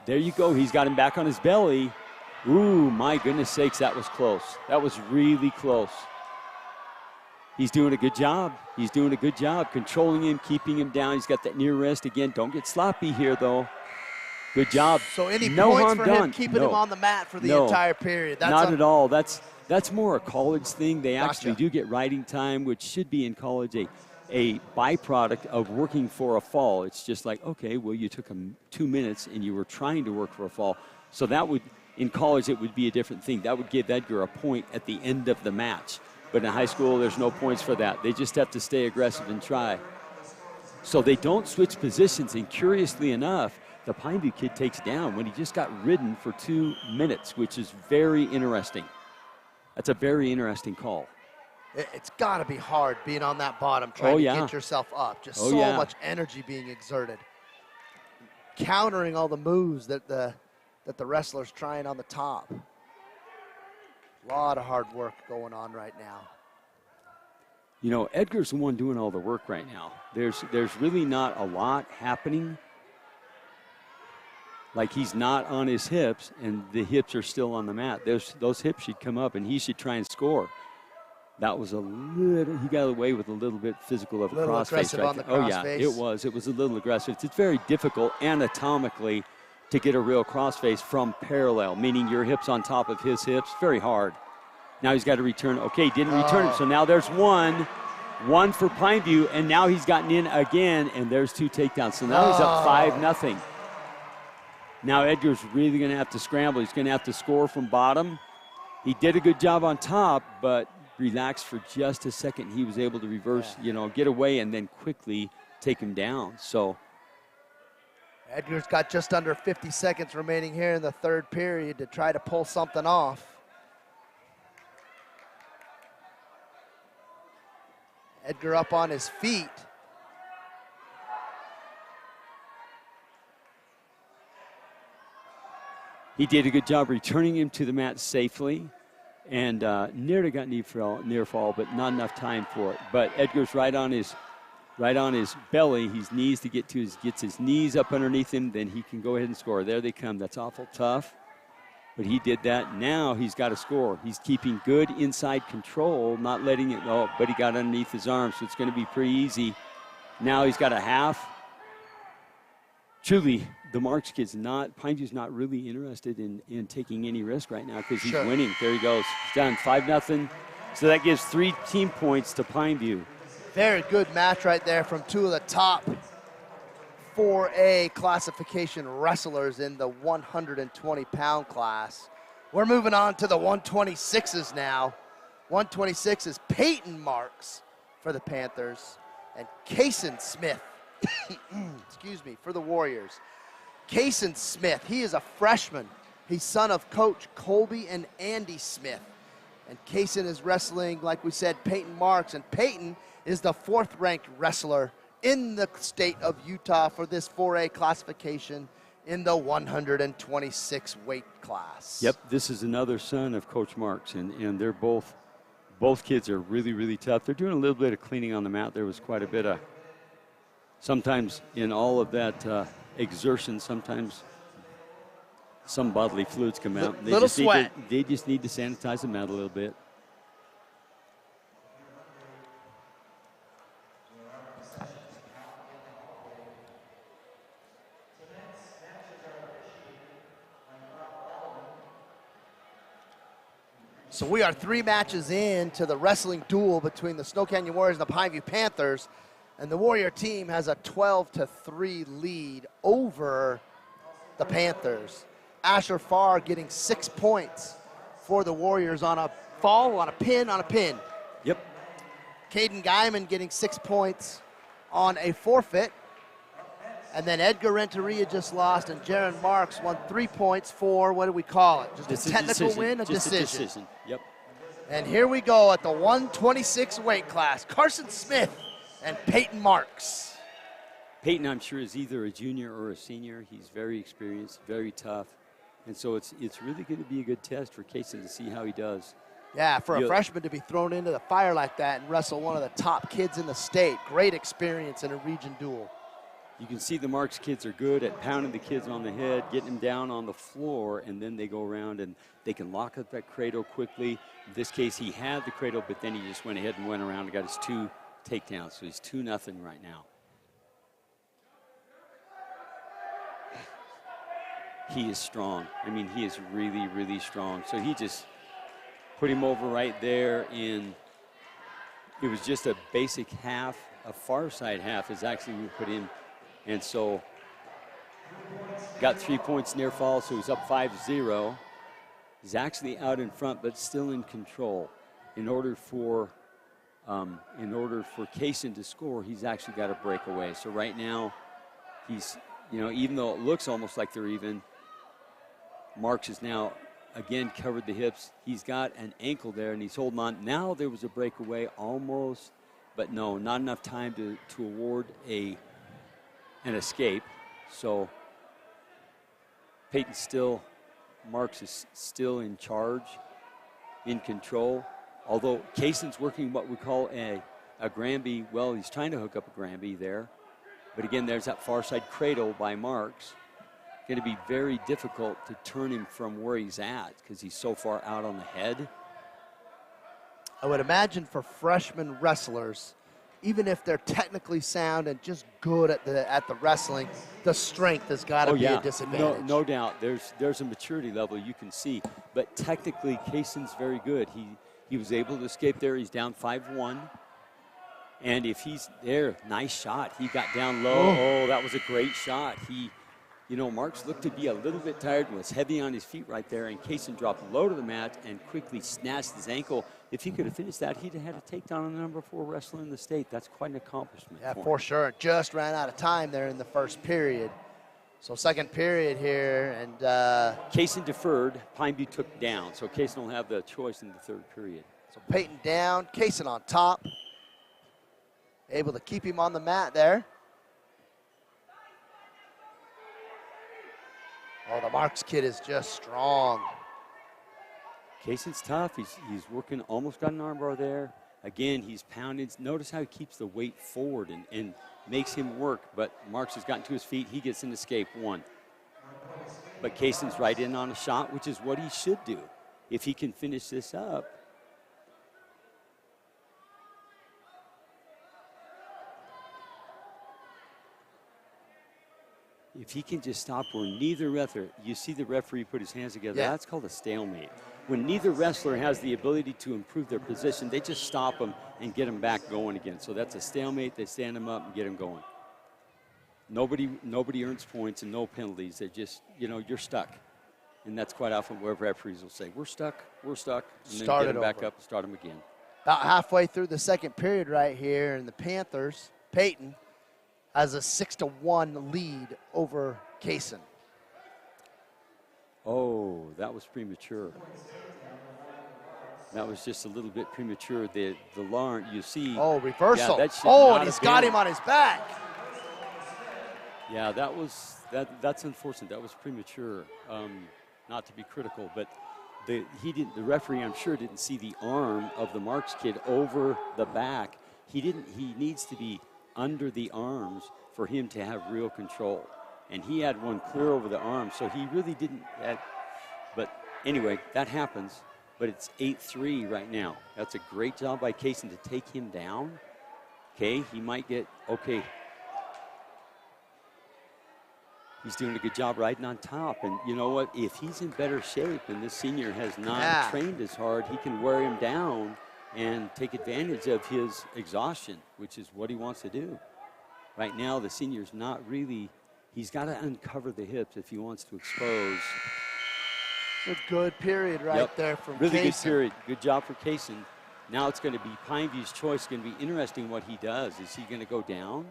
there you go. He's got him back on his belly. Ooh, my goodness sakes, that was close. That was really close. He's doing a good job. He's doing a good job controlling him, keeping him down. He's got that near wrist. Again, don't get sloppy here, though. Good job. So any no points harm for done. him keeping him on the mat for the entire period? That's not at all. That's more a college thing. They Gotcha. actually do get riding time, which should be in college a byproduct of working for a fall. It's just like, okay, well, you took 2 minutes and you were trying to work for a fall. So that would, in college, it would be a different thing. That would give Edgar a point at the end of the match. But in high school, there's no points for that. They just have to stay aggressive and try. So they don't switch positions. And curiously enough, the Pineview kid takes down when he just got ridden for 2 minutes, which is very interesting. That's a very interesting call. It's got to be hard being on that bottom, trying to get yourself up. Just so much energy being exerted. Countering all the moves that the wrestler's trying on the top. A lot of hard work going on right now. You know, Edgar's the one doing all the work right now. There's really not a lot happening. Like he's not on his hips, and the hips are still on the mat. Those hips should come up, and he should try and score. That was he got away with a little bit physical of a crossface right there. Oh, yeah, it was a little aggressive. It's very difficult anatomically to get a real crossface from parallel, meaning your hips on top of his hips. Very hard. Now he's got to return. Okay, didn't return it. So now there's one for Pineview, and now he's gotten in again, and there's 2 takedowns. So now he's up 5-0. Now Edgar's really going to have to scramble. He's going to have to score from bottom. He did a good job on top, but relaxed for just a second. He was able to reverse, get away and then quickly take him down. So Edgar's got just under 50 seconds remaining here in the third period to try to pull something off. Edgar up on his feet. He did a good job returning him to the mat safely, and nearly got near fall, but not enough time for it. But Edgar's right on his belly. He needs to gets his knees up underneath him, then he can go ahead and score. There they come. That's awful tough, but he did that. Now he's got to score. He's keeping good inside control, not letting it go, but he got underneath his arm, so it's going to be pretty easy. Now he's got a half. Truly, the Marks kid's Pineview's not really interested in taking any risk right now because he's winning. There he goes. He's done 5-0. So that gives 3 team points to Pineview. Very good match right there from 2 of the top 4A classification wrestlers in the 120-pound class. We're moving on to the 126s now. 126 is Peyton Marks for the Panthers and Kason Smith, excuse me, for the Warriors. Kason Smith, he is a freshman. He's son of Coach Colby and Andy Smith. And Kason is wrestling, like we said, Peyton Marks. And Peyton is the 4th-ranked wrestler in the state of Utah for this 4A classification in the 126 weight class. Yep, this is another son of Coach Marks, and they're both kids are really, really tough. They're doing a little bit of cleaning on the mat. There was quite a bit of, sometimes in all of that exertion, sometimes some bodily fluids come out. They just need to sanitize the mat a little bit. So we are 3 matches in to the wrestling duel between the Snow Canyon Warriors and the Pineview Panthers. And the Warrior team has a 12-3 lead over the Panthers. Asher Farr getting 6 points for the Warriors on a fall, on a pin. Yep. Caden Guyman getting 6 points on a forfeit. And then Edgar Renteria just lost, and Jaron Marks won 3 points for, what do we call it? Just a technical win, a decision. Yep. And here we go at the 126 weight class. Carson Smith and Peyton Marks. Peyton, I'm sure, is either a junior or a senior. He's very experienced, very tough. And so it's really going to be a good test for Kaysen to see how he does. Yeah, for a freshman to be thrown into the fire like that and wrestle one of the top kids in the state. Great experience in a region duel. You can see the Marks kids are good at pounding the kids on the head, getting them down on the floor, and then they go around and they can lock up that cradle quickly. In this case, he had the cradle, but then he just went ahead and went around and got his 2 takedowns. So he's 2-0 right now. He is strong. I mean, he is really, really strong. So he just put him over right there in, it was just a basic half, a far side half is actually we put in. And so got 3 points near fall, so he's up 5-0. He's actually out in front, but still in control. In order for Kaysen to score, he's actually got to break away. So right now, he's, even though it looks almost like they're even, Marks has now again covered the hips. He's got an ankle there, and he's holding on. Now there was a breakaway almost, but no, not enough time to award an escape. So Marks is still in charge, in control. Although Kaysen's working what we call a Granby. Well, he's trying to hook up a Granby there. But again, there's that far side cradle by Marks. Going to be very difficult to turn him from where he's at because he's so far out on the head. I would imagine for freshman wrestlers, even if they're technically sound and just good at the wrestling, the strength has got to be a disadvantage. No doubt. There's a maturity level you can see. But technically, Kaysen's very good. He was able to escape there. He's down 5-1. And if he's there, nice shot. He got down low. Oh, that was a great shot. Marks looked to be a little bit tired and was heavy on his feet right there, and Kaysen dropped low to the mat and quickly snatched his ankle. If he could have finished that, he'd have had a takedown on the number 4 wrestler in the state. That's quite an accomplishment. Yeah, for sure. Just ran out of time there in the first period. So second period here, and Kaysen deferred. Pineview took down, so Kaysen will have the choice in the third period. So Peyton down, Kaysen on top. Able to keep him on the mat there. Oh, the Marks kid is just strong. Kaysen's tough. He's working, almost got an armbar there. Again, he's pounding. Notice how he keeps the weight forward and makes him work. But Marks has gotten to his feet. He gets an escape, 1. But Kaysen's right in on a shot, which is what he should do. If he can finish this up. If he can just stop where neither wrestler, you see the referee put his hands together, that's called a stalemate. When neither wrestler has the ability to improve their position, they just stop them and get them back going again. So that's a stalemate. They stand them up and get them going. Nobody earns points and no penalties. They just, you're stuck. And that's quite often where referees will say, we're stuck, and then get them back up and start them again. About halfway through the second period right here, and the Panthers, Peyton, has a 6-1 lead over Kaysen. Oh, that was premature. That was just a little bit premature. The Lauren, you see. Oh, reversal. And he's got him on his back. Yeah, that's unfortunate. That was premature. Not to be critical, but the referee, I'm sure, didn't see the arm of the Marks kid over the back. He needs to be under the arms for him to have real control. And he had one clear over the arm, so he really didn't. But anyway, that happens. But it's 8-3 right now. That's a great job by Kaysen to take him down. Okay, he might get, he's doing a good job riding on top. And you know what? If he's in better shape and this senior has not trained as hard, he can wear him down and take advantage of his exhaustion, which is what he wants to do. Right now, the senior's not really, he's got to uncover the hips if he wants to expose. A good period there from really Kaysen. Good period. Good job for Kaysen. Now it's going to be Pineview's choice. It's going to be interesting what he does. Is he going to go down?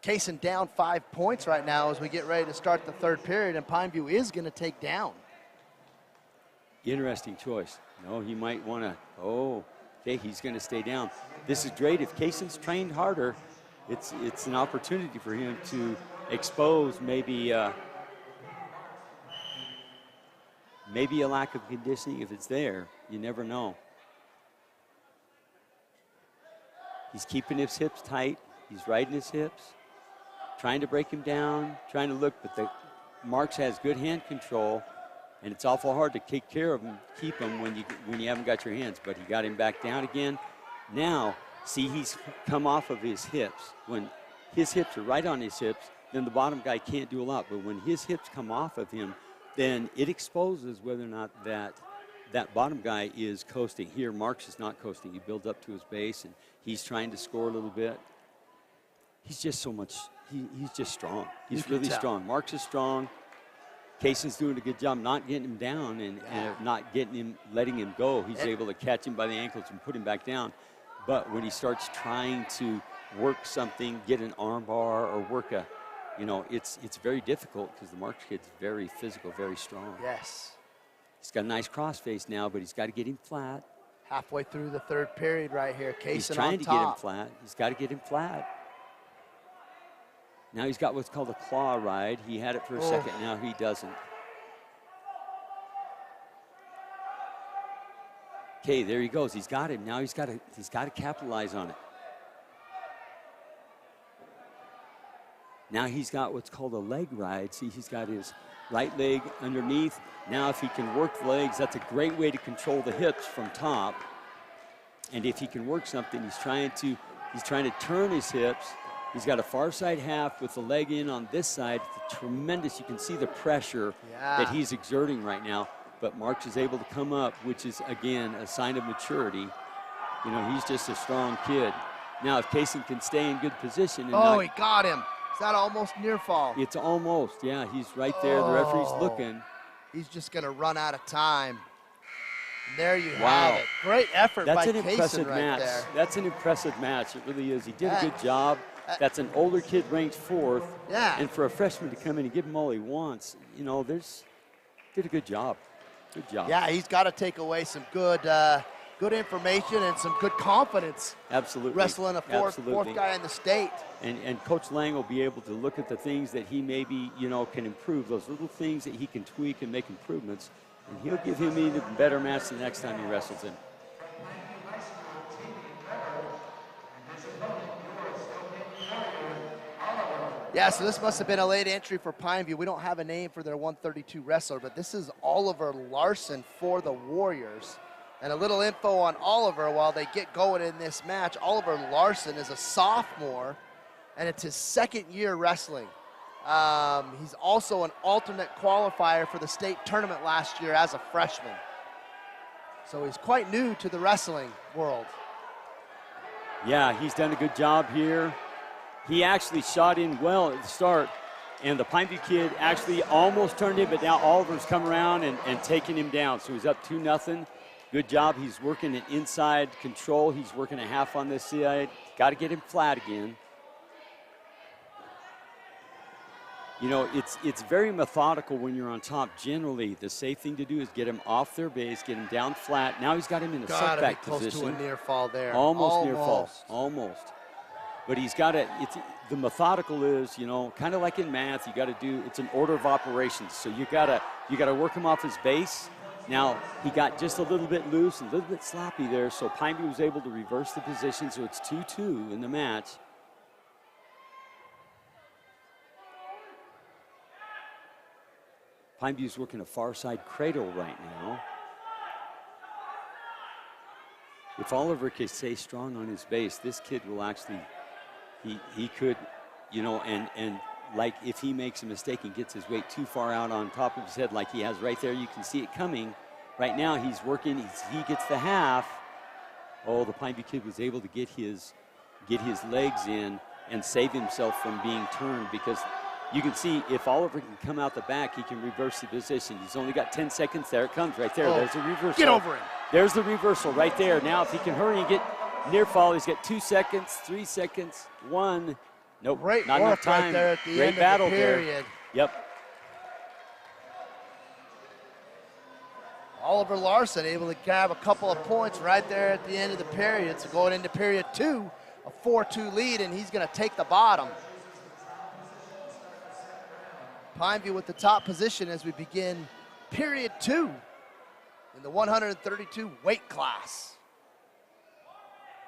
Kaysen down 5 points right now as we get ready to start the third period, and Pineview is going to take down. Interesting choice. No, he might want to, okay, he's going to stay down. This is great. If Kaysen's trained harder, it's an opportunity for him to expose maybe a lack of conditioning if it's there. You never know. He's keeping his hips tight. He's riding his hips, trying to break him down, trying to look, but Marks has good hand control, and it's awful hard to take care of him, keep him when you haven't got your hands. But he got him back down again. Now, see, he's come off of his hips. When his hips are right on his hips, then the bottom guy can't do a lot. But when his hips come off of him, then it exposes whether or not that bottom guy is coasting. Here, Marks is not coasting. He builds up to his base, and he's trying to score a little bit. He's just so much, he's just strong. He's really strong. Marks is strong. Kaysen's doing a good job not getting him down and not letting him go. He's able to catch him by the ankles and put him back down. But when he starts trying to work something, get an arm bar or work it's very difficult because the Marks kid's very physical, very strong. Yes. He's got a nice crossface now, but he's got to get him flat. Halfway through the third period right here. Kaysen he's trying to get him top. flat. He's got to get him flat. Now he's got what's called a claw ride. He had it for a second. Now he doesn't. Okay, there he goes. He's got him. Now he's got to capitalize on it. Now he's got what's called a leg ride. See, he's got his right leg underneath. Now if he can work the legs, that's a great way to control the hips from top. And if he can work something, he's trying to turn his hips. He's got a far side half with the leg in on this side. It's tremendous. You can see the pressure that he's exerting right now. But Marks is able to come up, which is, again, a sign of maturity. He's just a strong kid. Now, if Kaysen can stay in good position. And he got him. Is that almost near fall? It's almost, yeah. He's right there. The referee's looking. He's just going to run out of time. And there you have it. Great effort by Kaysen right there. That's an impressive match. It really is. He did a good job. That's an older kid ranked 4th. Yeah. And for a freshman to come in and give him all he wants, did a good job. Good job. Yeah, he's got to take away some good information and some good confidence. Absolutely. Wrestling a fourth guy in the state. And Coach Lang will be able to look at the things that he maybe, can improve, those little things that he can tweak and make improvements. And he'll give him an even better match the next time he wrestles him. Yeah, so this must have been a late entry for Pineview. We don't have a name for their 132 wrestler, but this is Oliver Larson for the Warriors. And a little info on Oliver while they get going in this match. Oliver Larson is a sophomore, and it's his second year wrestling. He's also an alternate qualifier for the state tournament last year as a freshman. So he's quite new to the wrestling world. Yeah, he's done a good job here. He actually shot in well at the start, and the Pineview kid actually almost turned in, but now Oliver's come around and taken him down. So he's up 2-0. Good job. He's working an inside control. He's working a half on this side. Got to get him flat again. It's very methodical when you're on top. Generally, the safe thing to do is get him off their base, get him down flat. Now he's got him in a setback position. Close to a near fall there. Almost near fall. Almost. But he's got to, the methodical is, kind of like in math, you got to do, it's an order of operations. So you got to work him off his base. Now, he got just a little bit loose, a little bit sloppy there, so Pineview was able to reverse the position, so it's 2-2 in the match. Pineview's working a far side cradle right now. If Oliver can stay strong on his base, this kid will actually, he could, and like if he makes a mistake and gets his weight too far out on top of his head like he has right there, you can see it coming. Right now he's working, he gets the half. Oh, the Pineview kid was able to get his legs in and save himself from being turned, because you can see if Oliver can come out the back, he can reverse the position. He's only got 10 seconds. There it comes right there. Oh, there's the reversal. Get over him. There's the reversal right there. Now if he can hurry and get near fall, he's got 2 seconds, 3 seconds, 1. Nope, Great not work enough time. right there at the Great end battle of the period. there. Yep. Oliver Larson able to grab a couple of points right there at the end of the period. So going into period 2, a 4-2 lead, and he's going to take the bottom. Pineview with the top position as we begin period 2 in the 132 weight class.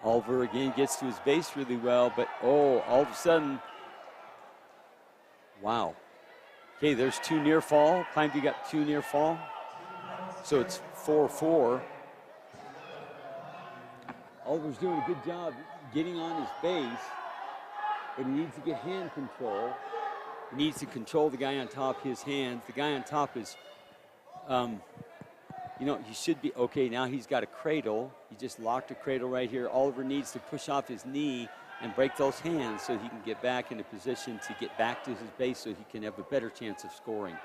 Oliver again gets to his base really well, but all of a sudden, wow. Okay, there's 2 near fall. Pineview got 2 near fall. So it's 4-4. Oliver's doing a good job getting on his base, but he needs to get hand control. He needs to control the guy on top, his hands. The guy on top is, he should be, okay, now he's got a cradle. He just locked a cradle right here. Oliver needs to push off his knee and break those hands so he can get back in a position to get back to his base so he can have a better chance of scoring.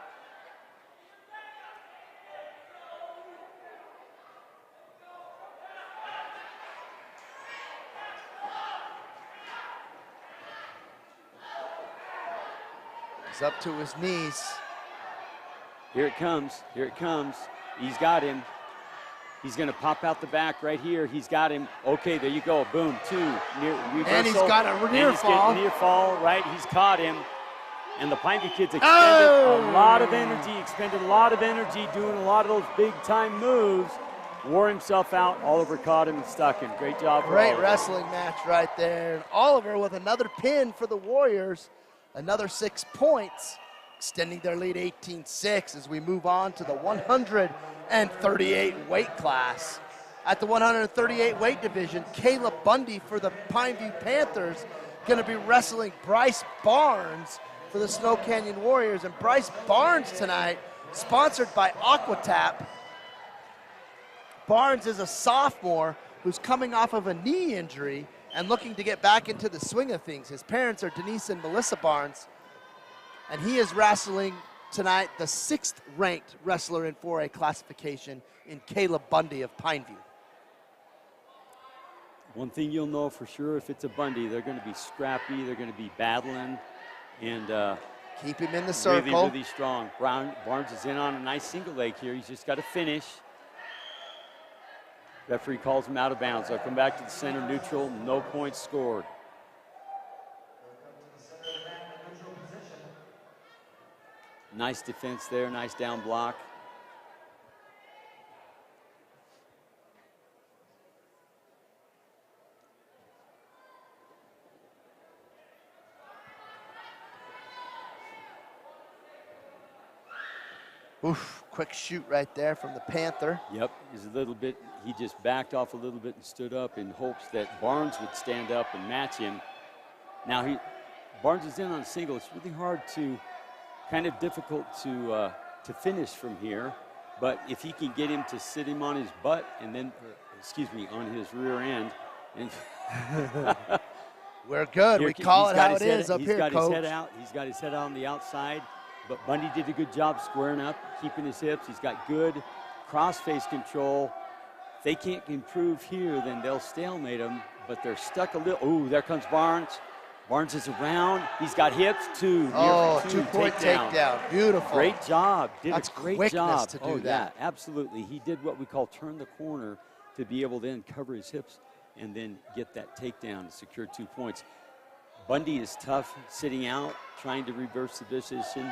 He's up to his knees. Here it comes. Here it comes. He's got him. He's going to pop out the back right here. He's got him. Okay, there you go. Boom. 2. Near reversal. And he's got a near fall. Near fall, right? He's caught him. And the Pineview kids expended a lot of energy, doing a lot of those big-time moves. Wore himself out. Oliver caught him and stuck him. Great job for Great Oliver. wrestling match right there. And Oliver with another pin for the Warriors. Another 6 points, extending their lead 18-6 as we move on to the 138 weight class. At the 138 weight division, Caleb Bundy for the Pineview Panthers going to be wrestling Bryce Barnes for the Snow Canyon Warriors. And Bryce Barnes tonight, sponsored by Aquatap. Barnes is a sophomore who's coming off of a knee injury and looking to get back into the swing of things. His parents are Denise and Melissa Barnes, and he is wrestling tonight the 6th ranked wrestler in 4A classification in Caleb Bundy of Pineview. One thing you'll know for sure, if it's a Bundy, they're going to be scrappy, they're going to be battling, and keep him in the circle. Really, really strong. Barnes is in on a nice single leg here. He's just got to finish. Referee calls him out of bounds. They'll come back to the center neutral, no points scored. Nice defense there, nice down block. Oof, quick shoot right there from the Panther. Yep, he's a little bit, he just backed off a little bit and stood up in hopes that Barnes would stand up and match him. Now Barnes is in on a single. It's really hard to, kind of difficult to finish from here. But if he can get him to sit him on his butt and then, on his rear end. And we're good. We call it how it is up here, Coach. He's got his head out on the outside. But Bundy did a good job squaring up, keeping his hips. He's got good cross-face control. If they can't improve here, then they'll stalemate him. But they're stuck a little. Ooh, there comes Barnes. Barnes is around. He's got hips, 2. Oh, 2-point takedown. Beautiful. Great job. That's a great quickness job to do that. Yeah, absolutely. He did what we call turn the corner to be able to then cover his hips and then get that takedown to secure 2 points. Bundy is tough, sitting out, trying to reverse the position.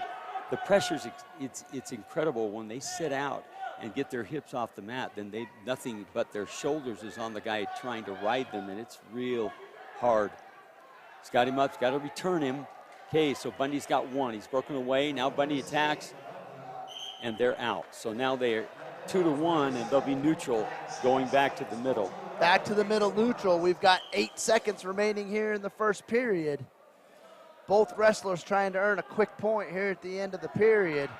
The pressure's it's incredible when they sit out and get their hips off the mat. Then nothing but their shoulders is on the guy trying to ride them, and it's real hard. He's got him up. He's got to return him. Okay, so Bundy's got 1. He's broken away. Now Bundy attacks, and they're out. So now they're 2-1, and they'll be neutral going back to the middle. Back to the middle neutral. We've got 8 seconds remaining here in the first period. Both wrestlers trying to earn a quick point here at the end of the period.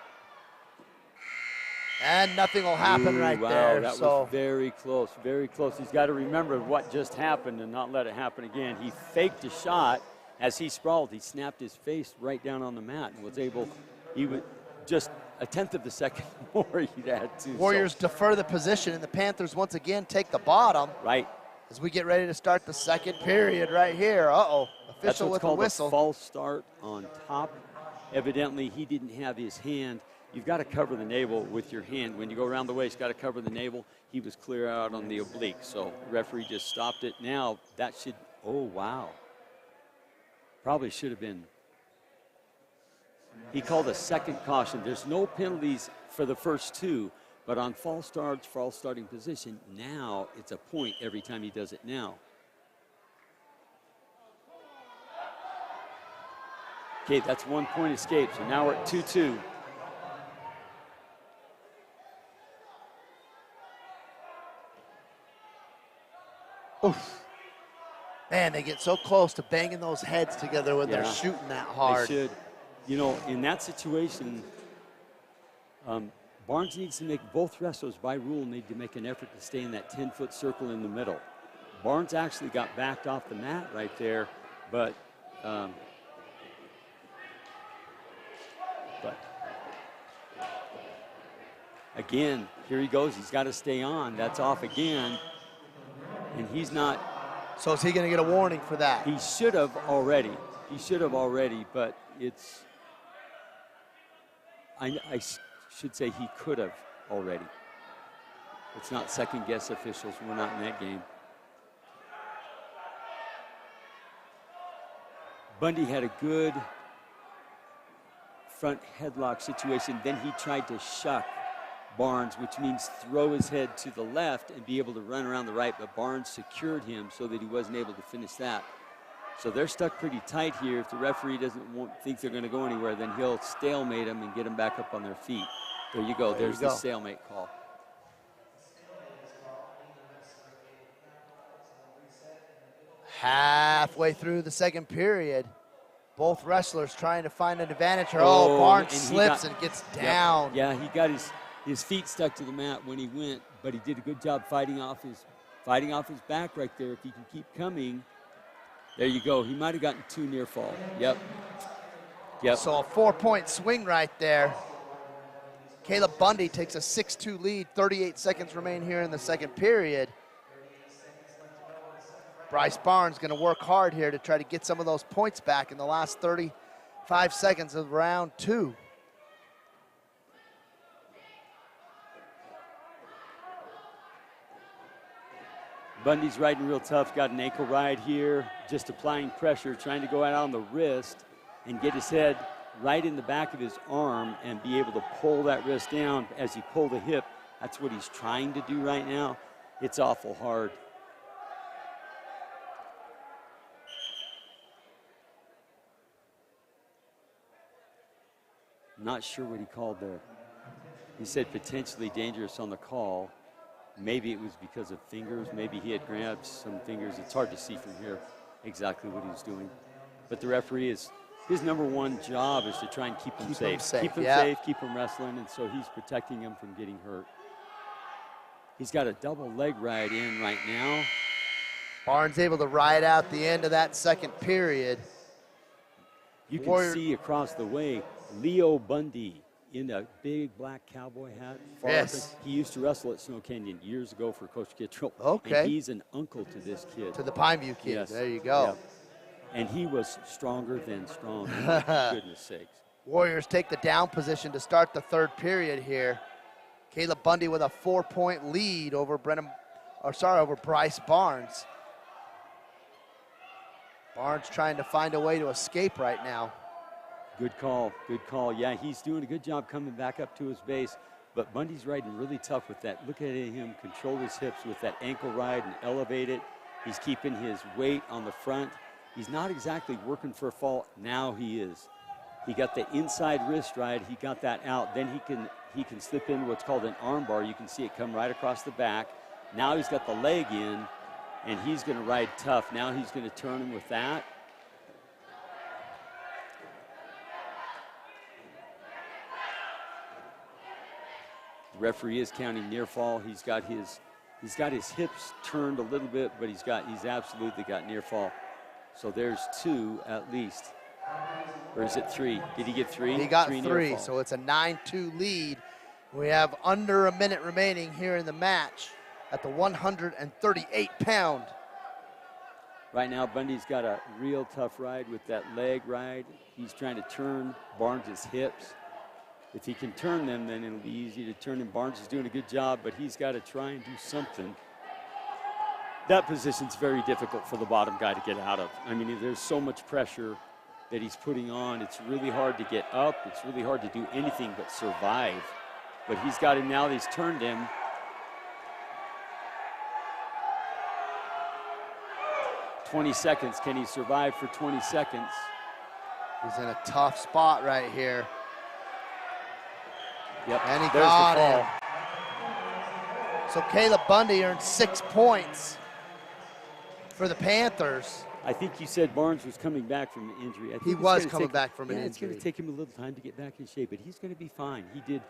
And nothing will happen right there. That was very close, very close. He's got to remember what just happened and not let it happen again. He faked a shot as he sprawled. He snapped his face right down on the mat and was able, just a 1/10 of a second more he'd had to. Warriors defer the position, and the Panthers once again take the bottom. Right. As we get ready to start the second period right here. Uh-oh, official with a whistle. That's a false start on top. Evidently, he didn't have his hand. you've got to cover the navel with your hand. When you go around the waist, you've got to cover the navel. He was clear out on the oblique, so the referee just stopped it. Now that should, oh, wow. Probably should have been. He called a second caution. There's no penalties for the first two, but on false starts, false starting position, now it's a point every time he does it now. Okay, that's 1 point escape, so now we're at 2-2. Oof. Man, they get so close to banging those heads together when they're shooting that hard. They should. You know, in that situation, Barnes needs to make, both wrestlers by rule need to make an effort to stay in that 10-foot circle in the middle. Barnes actually got backed off the mat right there, but again, here he goes. He's got to stay on. That's off again, and he's not. So is he going to get a warning for that? He should have already. He should have already, but it's. I should say he could have already. It's not second-guess officials. We're not in that game. Bundy had a good front headlock situation. Then he tried to shuck Barnes, which means throw his head to the left and be able to run around the right, but Barnes secured him so that he wasn't able to finish that. So they're stuck pretty tight here. If the referee doesn't think they're going to go anywhere, then he'll stalemate them and get them back up on their feet. There you go. There's the stalemate call. Halfway through the second period, both wrestlers trying to find an advantage. Barnes slips and gets down. Yeah, he got his feet stuck to the mat when he went, but he did a good job fighting off his back right there. If he can keep coming, there you go. He might have gotten too near fall. Yep. So a 4-point swing right there. Caleb Bundy takes a 6-2 lead. 38 seconds remain here in the second period. Bryce Barnes going to work hard here to try to get some of those points back in the last 35 seconds of round two. Bundy's riding real tough, got an ankle ride here, just applying pressure, trying to go out on the wrist and get his head right in the back of his arm and be able to pull that wrist down as he pulled the hip. That's what he's trying to do right now. It's awful hard. Not sure what he called there. He said potentially dangerous on the call. Maybe it was because of fingers. Maybe he had grabbed some fingers. It's hard to see from here exactly what he was doing. But the referee his number one job is to try and keep him safe. Keep him safe, keep him wrestling, and so he's protecting him from getting hurt. He's got a double leg ride in right now. Barnes able to ride out the end of that second period. You can see across the way Leo Bundy in a big black cowboy hat. He used to wrestle at Snow Canyon years ago for Coach Kittrell. Okay. And he's an uncle to this kid. To the Pineview kid. Yes. There you go. Yep. And he was stronger than strong, for goodness sakes. Warriors take the down position to start the third period here. Caleb Bundy with a 4-point lead over Bryce Barnes. Barnes trying to find a way to escape right now. Good call, good call. Yeah, he's doing a good job coming back up to his base, but Bundy's riding really tough with that. Look at him control his hips with that ankle ride and elevate it. He's keeping his weight on the front. He's not exactly working for a fall. Now he is. He got the inside wrist ride. He got that out. Then he can slip in what's called an arm bar. You can see it come right across the back. Now he's got the leg in, and he's going to ride tough. Now he's going to turn him with that. The referee is counting near fall. He's got his hips turned a little bit, but he's absolutely got near fall. So there's two at least. Or is it three? Did he get three? He got three, so it's a 9-2 lead. We have under a minute remaining here in the match at the 138-pound. Right now, Bundy's got a real tough ride with that leg ride. He's trying to turn Barnes' hips. If he can turn them, then it'll be easy to turn him. Barnes is doing a good job, but he's got to try and do something. That position's very difficult for the bottom guy to get out of. I mean, there's so much pressure that he's putting on. It's really hard to get up. It's really hard to do anything but survive. But he's got him now that he's turned him. "20 seconds. Can he survive for 20 seconds? He's in a tough spot right here. Yep, And he there's got the fall. him. So Caleb Bundy earned 6 points for the Panthers. I think you said Barnes was coming back from an injury. I think He it's was gonna coming take- back from an It's going injury. to take him a little time to get back in shape, but he's going to be fine. He did,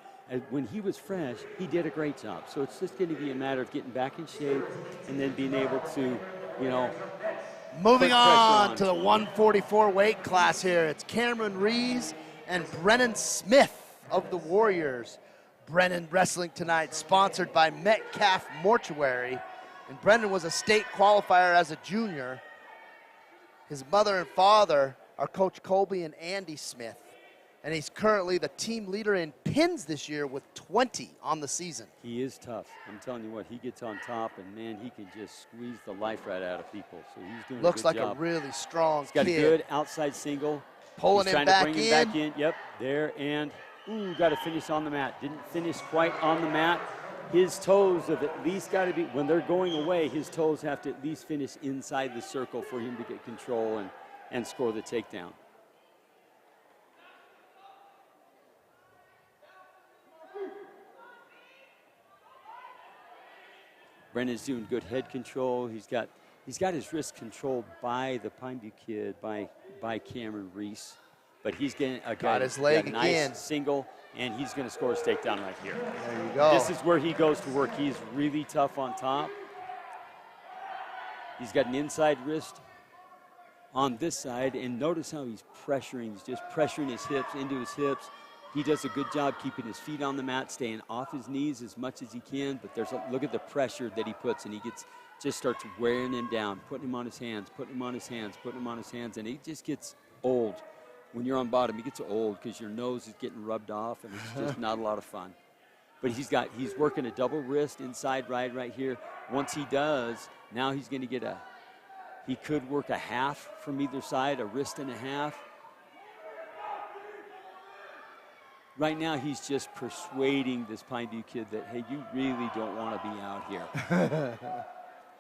when he was fresh, he did a great job. So it's just going to be a matter of getting back in shape and then being able to, you know, Moving put pressure on to the 144 weight class here. It's Cameron Rees and Brennan Smith of the Warriors. Brennan wrestling tonight, sponsored by Metcalf Mortuary. And Brennan was a state qualifier as a junior. His mother and father are Coach Colby and Andy Smith. And he's currently the team leader in pins this year with 20 on the season. He is tough. I'm telling you what, he gets on top, and man, he can just squeeze the life right out of people. So he's doing Looks a good like job. a really strong He's got kid. a good outside single. Pulling He's him trying back to bring him back in. Yep, there, and got to finish on the mat. Didn't finish quite on the mat. His toes have at least got to be, when they're going away, his toes have to at least finish inside the circle for him to get control and score the takedown. Brennan's doing good head control. He's got his wrist controlled by the Pineview kid, by Cameron Rees. But he's getting Got his leg a nice again. single, and he's going to score his takedown right here. There you go. This is where he goes to work. He's really tough on top. He's got an inside wrist on this side, and notice how he's pressuring. He's just pressuring his hips into his hips. He does a good job keeping his feet on the mat, staying off his knees as much as he can, but look at the pressure that he puts, and he just starts wearing him down, putting him on his hands, putting him on his hands, putting him on his hands, and he just gets old. When you're on bottom, he gets old because your nose is getting rubbed off, and it's just not a lot of fun. But he's working a double wrist inside right here. Once he does, now he's going to get he could work a half from either side, a wrist and a half. Right now, he's just persuading this Pineview kid that, hey, you really don't want to be out here.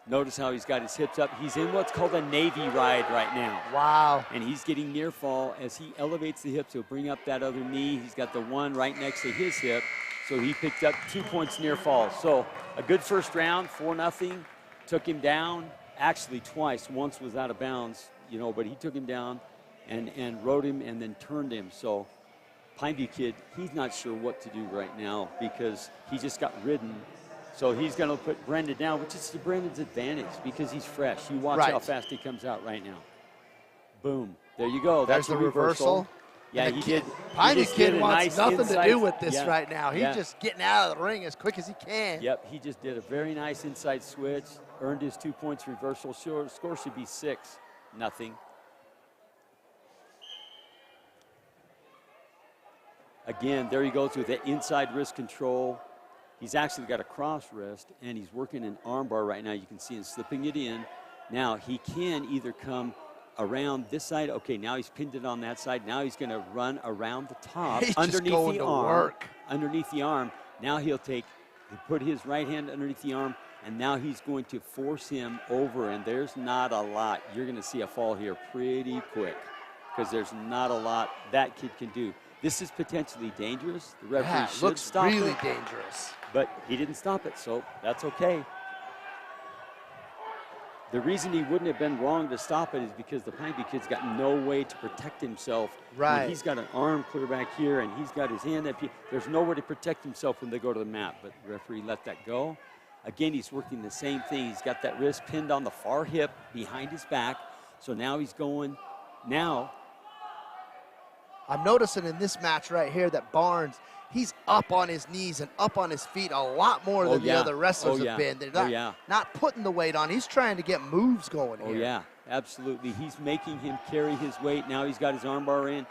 Notice how he's got his hips up. He's in what's called a Navy ride right now. Wow. And he's getting near fall. As he elevates the hips, he'll bring up that other knee. He's got the one right next to his hip. So he picked up 2 points near fall. So a good first round, 4-0. Took him down, actually twice. Once was out of bounds, but he took him down and rode him and then turned him. So Pineview kid, he's not sure what to do right now because he just got ridden. So he's going to put Brendan down, which is to Brendan's advantage because he's fresh. You watch how fast he comes out right now. Boom. There you go. There's That's the the reversal. Yeah, he did. Pineview kid wants nice nothing to do with this yeah, right now. He's yeah. just getting out of the ring as quick as he can. Yep, he just did a very nice inside switch, earned his 2 points reversal. Score should be 6-0. Again, there he goes with that inside wrist control. He's actually got a cross wrist, and he's working an arm bar right now. You can see him slipping it in. Now, he can either come around this side. Okay, now he's pinned it on that side. Now he's going to run around the top, He's underneath just going the to arm. work. Underneath the arm. Now he'll put his right hand underneath the arm, and now he's going to force him over, and there's not a lot. You're going to see a fall here pretty quick because there's not a lot that kid can do. This is potentially dangerous. The referee should looks stop really it, dangerous. but he didn't stop it, so that's okay. The reason he wouldn't have been wrong to stop it is because the Pineview kid's got no way to protect himself. Right. When he's got an arm clear back here, and he's got his hand up here. There's nowhere to protect himself when they go to the mat, but the referee let that go. Again, he's working the same thing. He's got that wrist pinned on the far hip behind his back. So now he's going. Now, I'm noticing in this match right here that Barnes, he's up on his knees and up on his feet a lot more than the other wrestlers have been. They're not putting the weight on. He's trying to get moves going here. Oh, yeah, absolutely. He's making him carry his weight. Now he's got his arm bar in.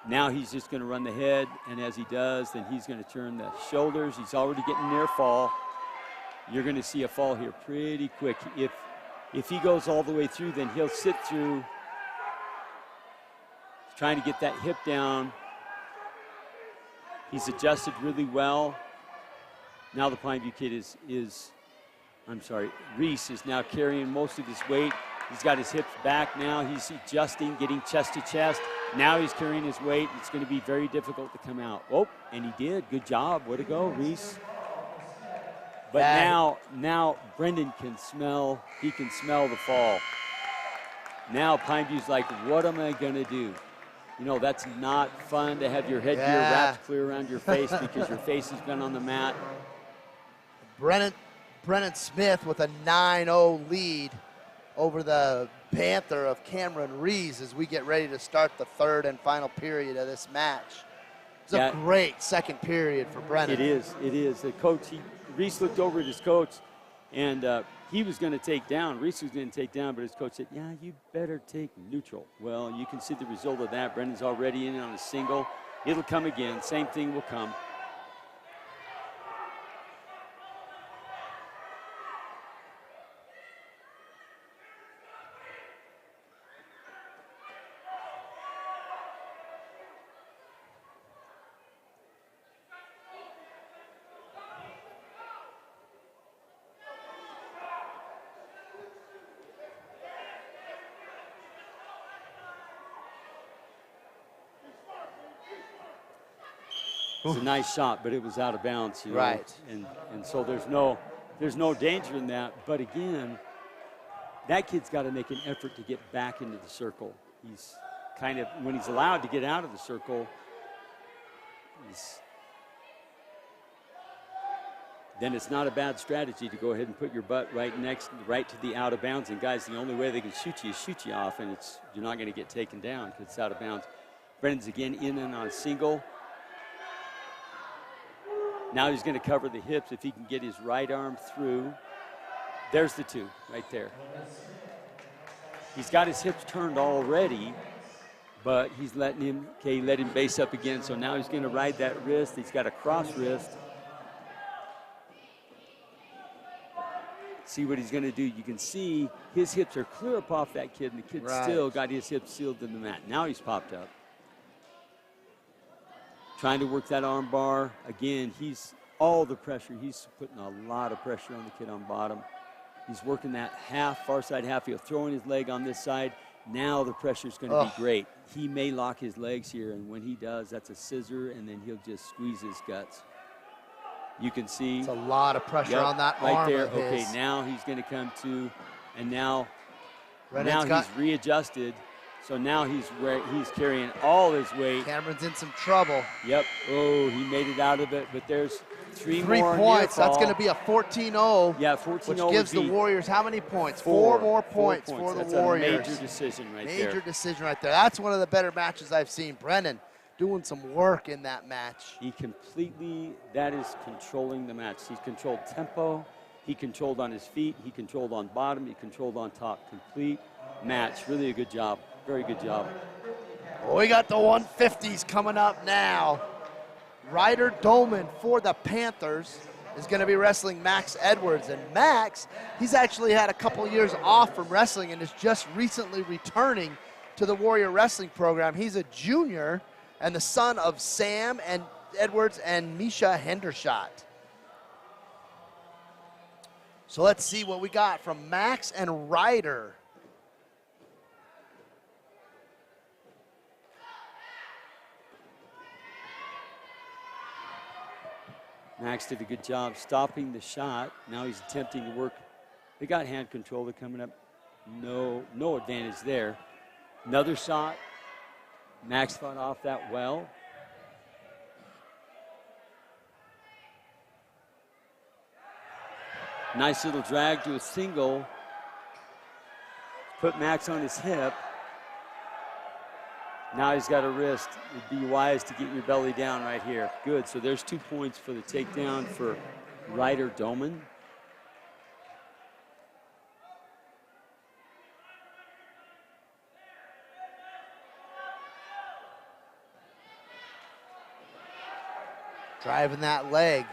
Now he's just going to run the head, and as he does, then he's going to turn the shoulders. He's already getting near fall. You're going to see a fall here pretty quick. If he goes all the way through, then he'll sit through. He's trying to get that hip down. He's adjusted really well. Now the Pineview kid Reese is now carrying most of his weight. He's got his hips back now. He's adjusting, getting chest to chest. Now he's carrying his weight. It's going to be very difficult to come out. Oh, and he did. Good job. Way to go, Reese. But now Brendan can smell. He can smell the fall. Now Pineview's like, what am I going to do? You know, that's not fun to have your headgear wrapped clear around your face because your face has been on the mat. Brennan Smith with a 9-0 lead over the Panther of Cameron Rees as we get ready to start the third and final period of this match. It's a great second period for Brennan. It is. The coach, Reese looked over at his coach, and he was going to take down. Reese was going to take down, but his coach said, yeah, you better take neutral. Well, you can see the result of that. Brendan's already in on a single. It'll come again. Same thing will come. It was a nice shot, but it was out of bounds. You know? Right. And so there's no danger in that. But again, that kid's got to make an effort to get back into the circle. He's kind of, when he's allowed to get out of the circle, then it's not a bad strategy to go ahead and put your butt right to the out of bounds. And guys, the only way they can shoot you is shoot you off, and you're not going to get taken down because it's out of bounds. Brendan's again in and on a single. Now he's going to cover the hips if he can get his right arm through. There's the two right there. He's got his hips turned already, but he's let him base up again. So now he's going to ride that wrist. He's got a cross wrist. See what he's going to do. You can see his hips are clear up off that kid, and the kid still got his hips sealed in the mat. Now he's popped up. Trying to work that arm bar. Again, he's all the pressure. He's putting a lot of pressure on the kid on bottom. He's working that far side half. He'll throw in his leg on this side. Now the pressure's going to be great. He may lock his legs here, and when he does, that's a scissor, and then he'll just squeeze his guts. You can see. It's a lot of pressure on that arm. Right there. Okay, now he's going to come to, and now he's readjusted. So now he's carrying all his weight. Cameron's in some trouble. Yep. Oh, he made it out of it, but there's three more points. That's going to be a 14-0. Yeah, 14-0. Which gives the Warriors how many points? Four more points for the Warriors. That's a major decision right there. Major decision right there. That's one of the better matches I've seen. Brennan doing some work in that match. That is controlling the match. He's controlled tempo. He controlled on his feet. He controlled on bottom. He controlled on top. Complete match. Really a good job. Very good job. We got the 150s coming up now. Ryder Dolman for the Panthers is going to be wrestling Max Edwards. And Max, he's actually had a couple years off from wrestling and is just recently returning to the Warrior Wrestling program. He's a junior and the son of Sam and Edwards and Misha Hendershot. So let's see what we got from Max and Ryder. Max did a good job stopping the shot. Now he's attempting to work. They got hand control. They're coming up. No advantage there. Another shot. Max fought off that well. Nice little drag to a single. Put Max on his hip. Now he's got a wrist. It'd be wise to get your belly down right here. Good. So there's 2 points for the takedown for Ryder Dolman. Driving that leg.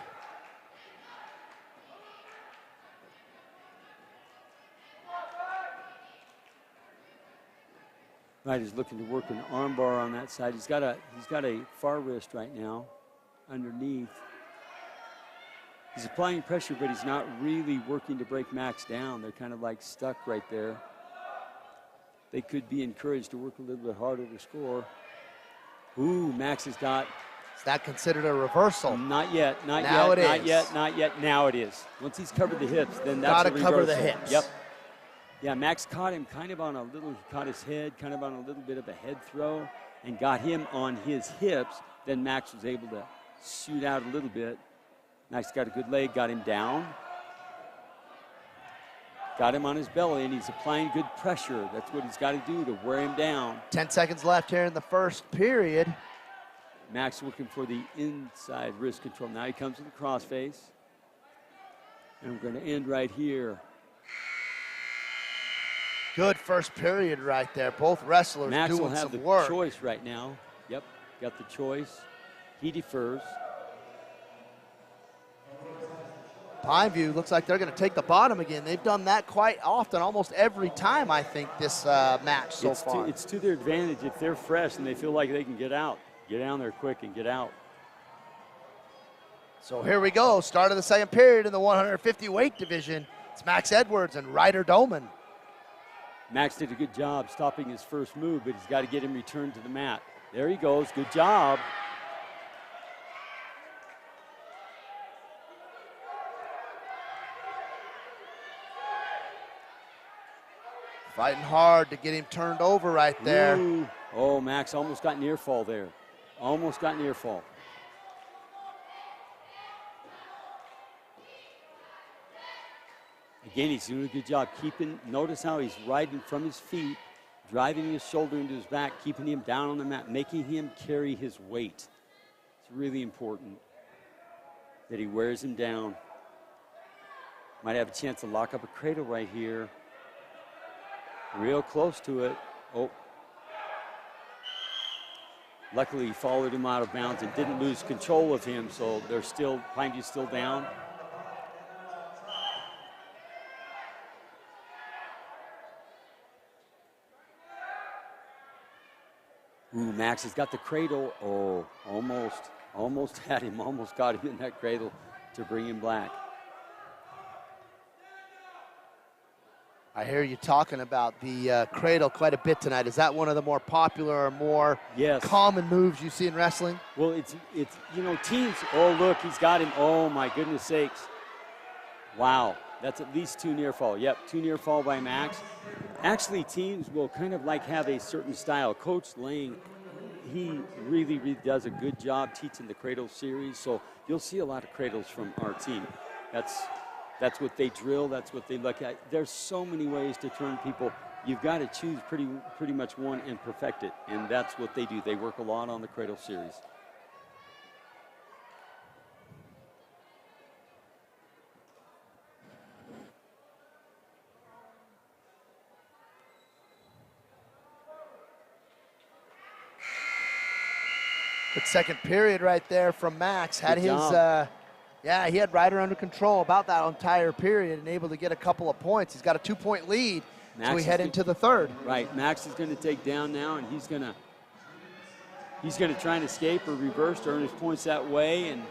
Right, he's looking to work an arm bar on that side. He's got a far wrist right now underneath. He's applying pressure, but he's not really working to break Max down. They're kind of like stuck right there. They could be encouraged to work a little bit harder to score. Ooh, Max has got. Is that considered a reversal? Not yet, not now yet, it not is. yet, not yet. Now it is. Once he's covered the hips, then that's a reversal. Gotta cover the hips. Yep. Yeah, Max caught him kind of on he caught his head, kind of on a little bit of a head throw, and got him on his hips. Then Max was able to shoot out a little bit. Max got a good leg, got him down. Got him on his belly, and he's applying good pressure. That's what he's got to do to wear him down. 10 seconds left here in the first period. Max looking for the inside wrist control. Now he comes to the crossface. And we're going to end right here. Good first period right there. Both wrestlers Max will doing have some the work. choice right now. Yep, got the choice. He defers. Pineview looks like they're going to take the bottom again. They've done that quite often, almost every time, I think, this match so far. It's to their advantage if they're fresh and they feel like they can get out. Get down there quick and get out. So here we go. Start of the second period in the 150 weight division. It's Max Edwards and Ryder Doman. Max did a good job stopping his first move, but he's got to get him returned to the mat. There he goes. Good job. Fighting hard to get him turned over right there. Ooh. Oh, Max almost got near fall there. Almost got near fall. Again, he's doing a good job keeping, notice how he's riding from his feet, driving his shoulder into his back, keeping him down on the mat, making him carry his weight. It's really important that he wears him down. Might have a chance to lock up a cradle right here. Real close to it. Oh. Luckily, he followed him out of bounds and didn't lose control of him, so they're still, Pineview's still down. Ooh, Max has got the cradle. Oh, almost had him, almost got him in that cradle to bring him back. I hear you talking about the cradle quite a bit tonight. Is that one of the more popular or more common moves you see in wrestling? Well, it's teams, oh, look, he's got him. Oh, my goodness sakes. Wow, that's at least 2 near fall. Yep, 2 near fall by Max. Actually, teams will kind of like have a certain style. Coach Lang, he really, really does a good job teaching the cradle series, so you'll see a lot of cradles from our team. That's what they drill. That's what they look at. There's so many ways to turn people. You've got to choose pretty much one and perfect it, and that's what they do. They work a lot on the cradle series. Good second period right there from Max. Had Good his, job. yeah, he had Ryder under control about that entire period and able to get a couple of points. He's got a 2-point lead, so we head into the third. Right, Max is going to take down now, and he's going to try and escape or reverse to earn his points that way, and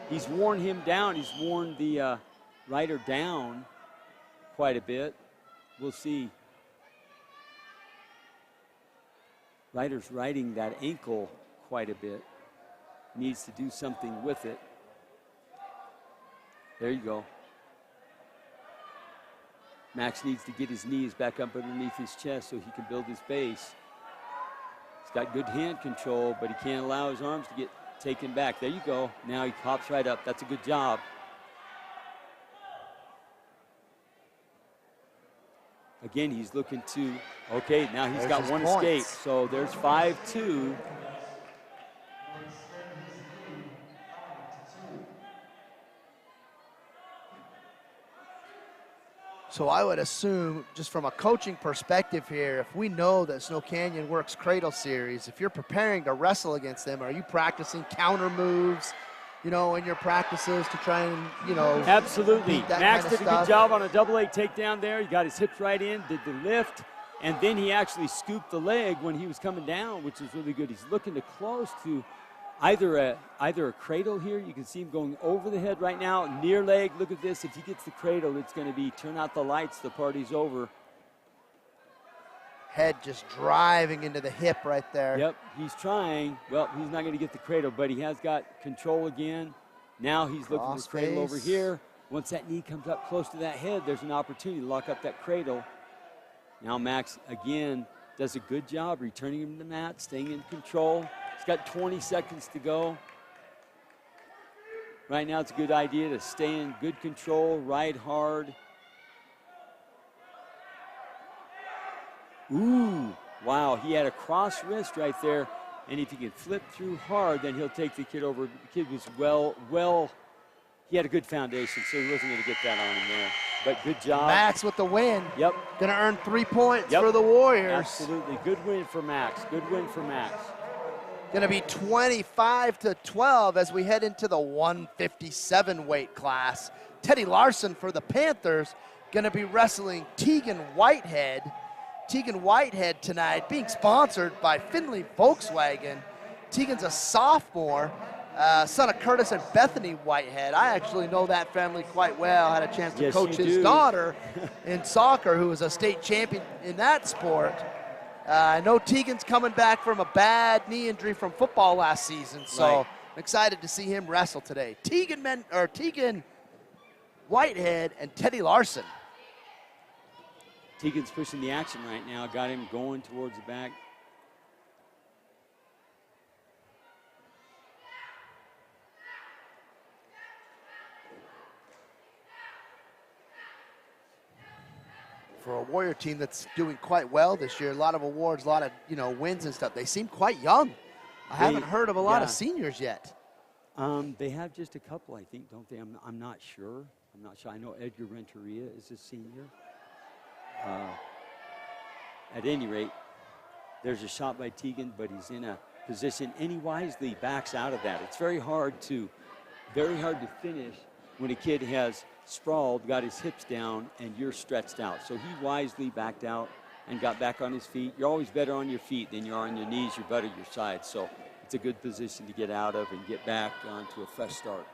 he's worn him down. He's worn the Ryder down quite a bit. We'll see. Ryder's riding that ankle quite a bit. Needs to do something with it. There you go. Max needs to get his knees back up underneath his chest so he can build his base. He's got good hand control, but he can't allow his arms to get taken back. There you go. Now he pops right up. That's a good job. Again, he's looking to, okay, now he's got one escape. So there's 5-2. So I would assume, just from a coaching perspective here, if we know that Snow Canyon works cradle series, if you're preparing to wrestle against them, are you practicing counter moves? in your practices to try and, Absolutely. beat that Max kind of did a stuff? good job on a double-A takedown there. He got his hips right in, did the lift, and then he actually scooped the leg when he was coming down, which is really good. He's looking to close to either a cradle here. You can see him going over the head right now. Near leg, look at this. If he gets the cradle, it's going to be turn out the lights, the party's over. Head just driving into the hip right there. Yep, he's trying. Well, he's not going to get the cradle, but he has got control again. Now he's looking for the cradle over here. Once that knee comes up close to that head, there's an opportunity to lock up that cradle. Now Max, again, does a good job returning him to the mat, staying in control. He's got 20 seconds to go. Right now it's a good idea to stay in good control, ride hard. Ooh, wow, he had a cross wrist right there, and if he can flip through hard, then he'll take the kid over. The kid was he had a good foundation, so he wasn't going to get that on him there. But good job. Max with the win. Yep. Going to earn 3 points for the Warriors. Absolutely, good win for Max, good win for Max. Going to be 25-12 as we head into the 157 weight class. Teddy Larson for the Panthers going to be wrestling Tegan Whitehead. Tegan Whitehead tonight being sponsored by Findlay Volkswagen. Tegan's a sophomore, son of Curtis and Bethany Whitehead. I actually know that family quite well. Had a chance to coach his daughter in soccer, who was a state champion in that sport. I know Tegan's coming back from a bad knee injury from football last season, so I'm excited to see him wrestle today. Tegan Whitehead and Teddy Larson. Tegan's pushing the action right now, got him going towards the back. For a Warrior team that's doing quite well this year, a lot of awards, a lot of wins and stuff. They seem quite young. I haven't heard of a lot of seniors yet. They have just a couple, I think, don't they? I'm not sure. I know Edgar Renteria is a senior. At any rate, there's a shot by Tegan, but he's in a position, and he wisely backs out of that. It's very hard to finish when a kid has sprawled, got his hips down, and you're stretched out. So he wisely backed out and got back on his feet. You're always better on your feet than you are on your knees. You're better your side. So it's a good position to get out of and get back onto a fresh start.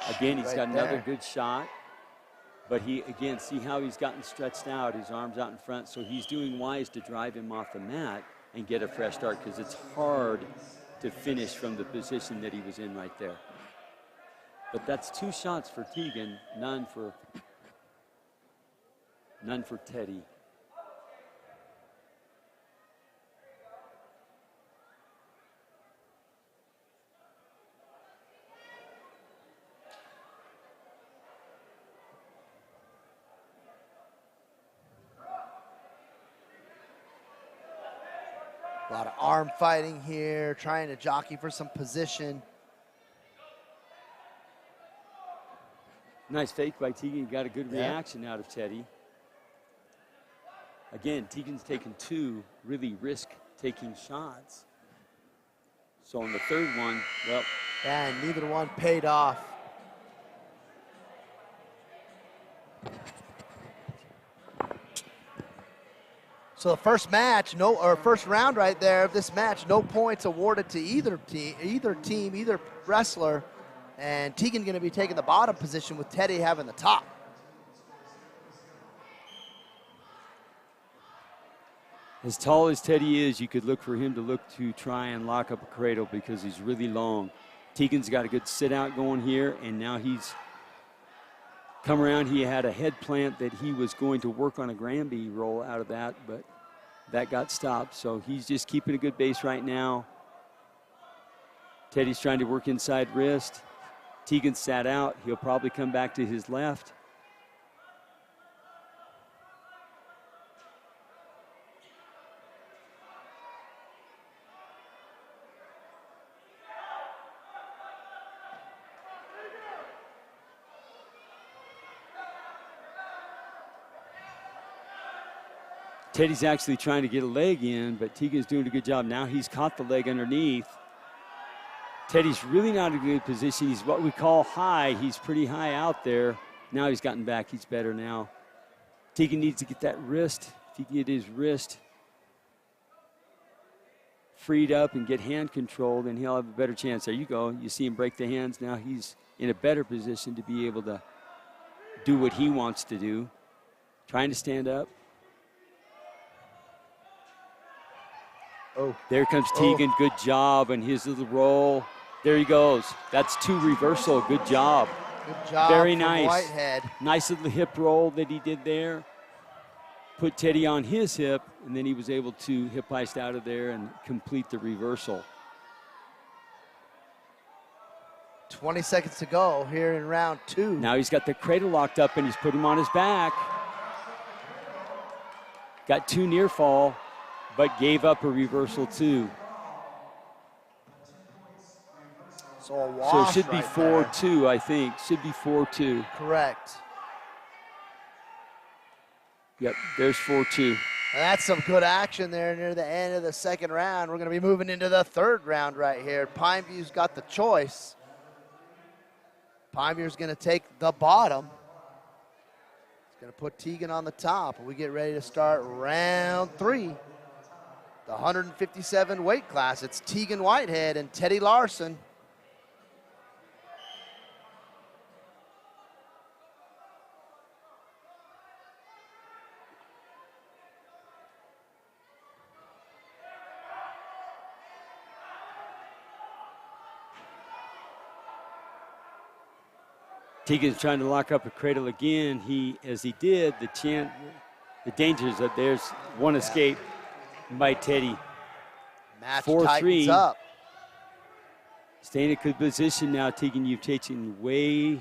Again, he's got another good shot. But he, again, see how he's gotten stretched out, his arms out in front. So he's doing wise to drive him off the mat and get a fresh start, because it's hard to finish from the position that he was in right there. But that's 2 shots for Tegan, none for Teddy. A lot of arm fighting here, trying to jockey for some position. Nice fake by Tegan. He got a good reaction out of Teddy. Again, Tegan's taken 2 really risk-taking shots. So on the third one, well. And neither one paid off. So the first match, first round right there of this match, no points awarded to either team, either wrestler. And Tegan going to be taking the bottom position with Teddy having the top. As tall as Teddy is, you could look for him to try and lock up a cradle, because he's really long. Tegan's got a good sit out going here, and now he's come around. He had a head plant that he was going to work on a Granby roll out of that, but that got stopped. So he's just keeping a good base right now. Teddy's trying to work inside wrist. Tegan sat out. He'll probably come back to his left. Teddy's actually trying to get a leg in, but Tegan's doing a good job. Now he's caught the leg underneath. Teddy's really not in a good position. He's what we call high. He's pretty high out there. Now he's gotten back. He's better now. Tegan needs to get that wrist. If he can get his wrist freed up and get hand control, then he'll have a better chance. There you go. You see him break the hands. Now he's in a better position to be able to do what he wants to do. Trying to stand up. Oh. There comes Tegan. Good job on his little roll. There he goes. That's 2 reversal. Good job. Good job. Very from nice. Whitehead. Nice little hip roll that he did there. Put Teddy on his hip, and then he was able to hip heist out of there and complete the reversal. 20 seconds to go here in round 2. Now he's got the cradle locked up, and he's put him on his back. Got 2 near fall, but gave up a reversal too. So a wash So it should be right 4-2, I think. Should be 4-2. there. Correct. Yep, there's 4-2. And that's some good action there near the end of the second round. We're going to be moving into the third round right here. Pineview's got the choice. Pineview's going to take the bottom. It's going to put Tegan on the top. We get ready to start round 3. The 157 weight class. It's Tegan Whitehead and Teddy Larson. Tegan's trying to lock up a cradle again. As he did, the dangers that there's one escape by Teddy. Match 4-3. tightens up. Staying in a good position now, Tegan. You've taken way.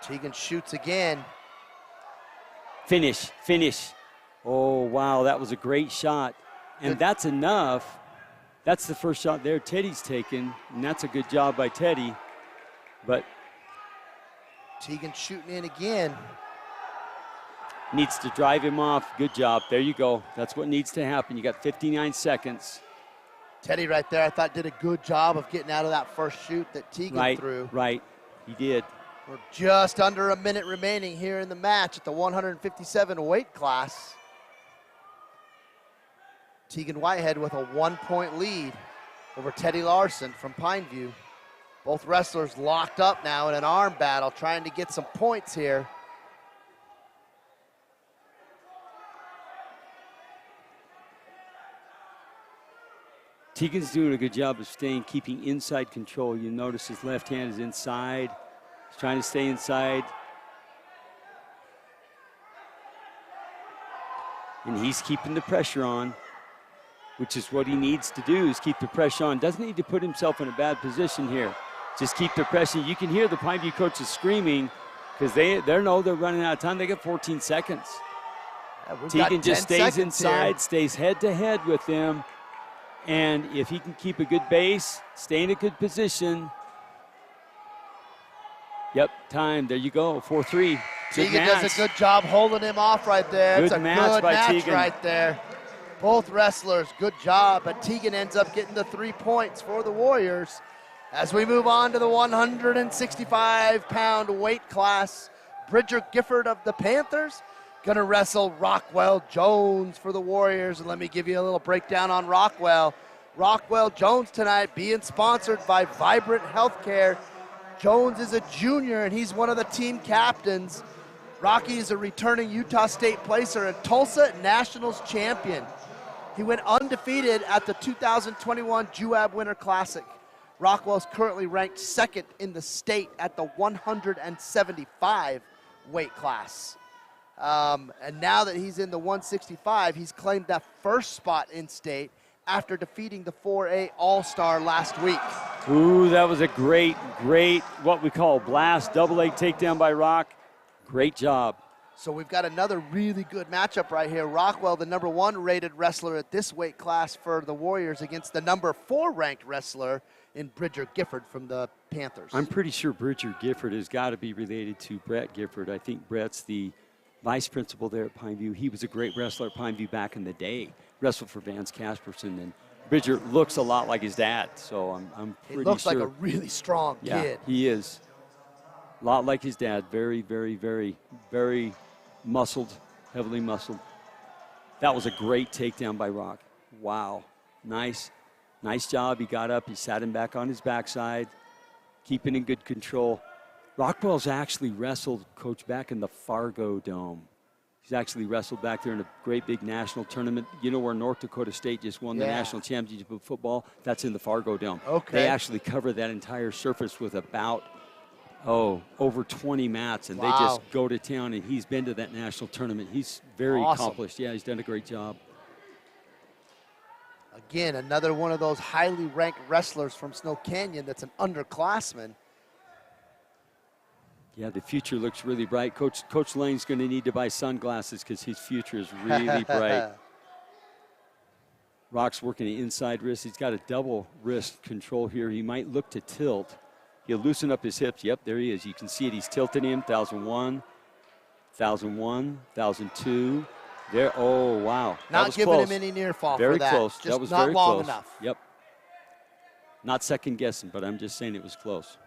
Tegan shoots again. Finish. Oh, wow, that was a great shot. And that's enough. That's the first shot there Teddy's taken, and that's a good job by Teddy. But Tegan shooting in again. needs to drive him off. Good job. There you go. That's what needs to happen. You got 59 seconds. Teddy right there, I thought, did a good job of getting out of that first shoot that Tegan threw. Right, he did. We're just under a minute remaining here in the match at the 157 weight class. Tegan Whitehead with a 1-point lead over Teddy Larson from Pineview. Both wrestlers locked up now in an arm battle, trying to get some points here. Tegan's doing a good job of keeping inside control. You notice his left hand is inside. He's trying to stay inside. And he's keeping the pressure on, which is what he needs to do, is keep the pressure on. Doesn't need to put himself in a bad position here. Just keep the pressure. You can hear the Pineview coaches screaming because they know they're running out of time. They got 14 seconds. Tegan just stays inside, here. Stays head-to-head with them. And if he can keep a good base, stay in a good position. Yep, time. There you go, 4-3. Tegan does a good job holding him off right there. Good it's a match good by match Tegan. right there. Both wrestlers, good job, but Tegan ends up getting the 3 points for the Warriors. As we move on to the 165-pound weight class, Bridger Gifford of the Panthers gonna wrestle Rockwell Jones for the Warriors. And let me give you a little breakdown on Rockwell. Rockwell Jones tonight being sponsored by Vibrant Healthcare. Jones is a junior and he's one of the team captains. Rocky is a returning Utah State placer and Tulsa Nationals champion. He went undefeated at the 2021 JUAB Winter Classic. Rockwell's currently ranked second in the state at the 175 weight class. And now that he's in the 165, he's claimed that first spot in state after defeating the 4A All-Star last week. Ooh, that was a great, what we call blast, double leg takedown by Rock. Great job. So we've got another really good matchup right here. Rockwell, the number 1 rated wrestler at this weight class for the Warriors, against the number 4 ranked wrestler in Bridger Gifford from the Panthers. I'm pretty sure Bridger Gifford has got to be related to Brett Gifford. I think Brett's the vice principal there at Pineview. He was a great wrestler at Pineview back in the day. Wrestled for Vance Casperson, and Bridger looks a lot like his dad. So I'm pretty sure. He looks like a really strong kid. He is. A lot like his dad. Very, very, very, very muscled, heavily muscled. That was a great takedown by Rock. Wow. Nice job. He got up. He sat him back on his backside, keeping in good control. Rockwell's actually wrestled, Coach, back in the Fargo Dome. He's actually wrestled back there in a great big national tournament. You know where North Dakota State just won the national championship of football? That's in the Fargo Dome. Okay. They actually cover that entire surface with about, over 20 mats, and they just go to town, and he's been to that national tournament. He's very accomplished. Yeah, he's done a great job. Again, another one of those highly ranked wrestlers from Snow Canyon that's an underclassman. Yeah, the future looks really bright. Coach Lane's going to need to buy sunglasses because his future is really bright. Rock's working the inside wrist. He's got a double wrist control here. He might look to tilt. He'll loosen up his hips. Yep, there he is. You can see it. He's tilting him. 1,001, 1,001, 1,002. There. Oh, wow. Not giving him any near fall very for that. Close. Just that was not very long close. enough. Yep. Not second guessing, but I'm just saying it was close.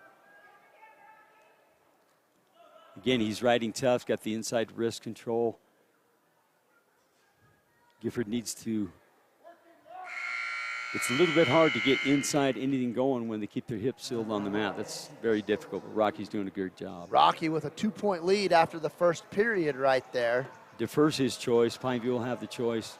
Again, he's riding tough, got the inside wrist control. Gifford needs to. It's a little bit hard to get inside anything going when they keep their hips sealed on the mat. That's very difficult, but Rocky's doing a good job. Rocky with a 2-point lead after the first period right there. Defers his choice. Pineview will have the choice.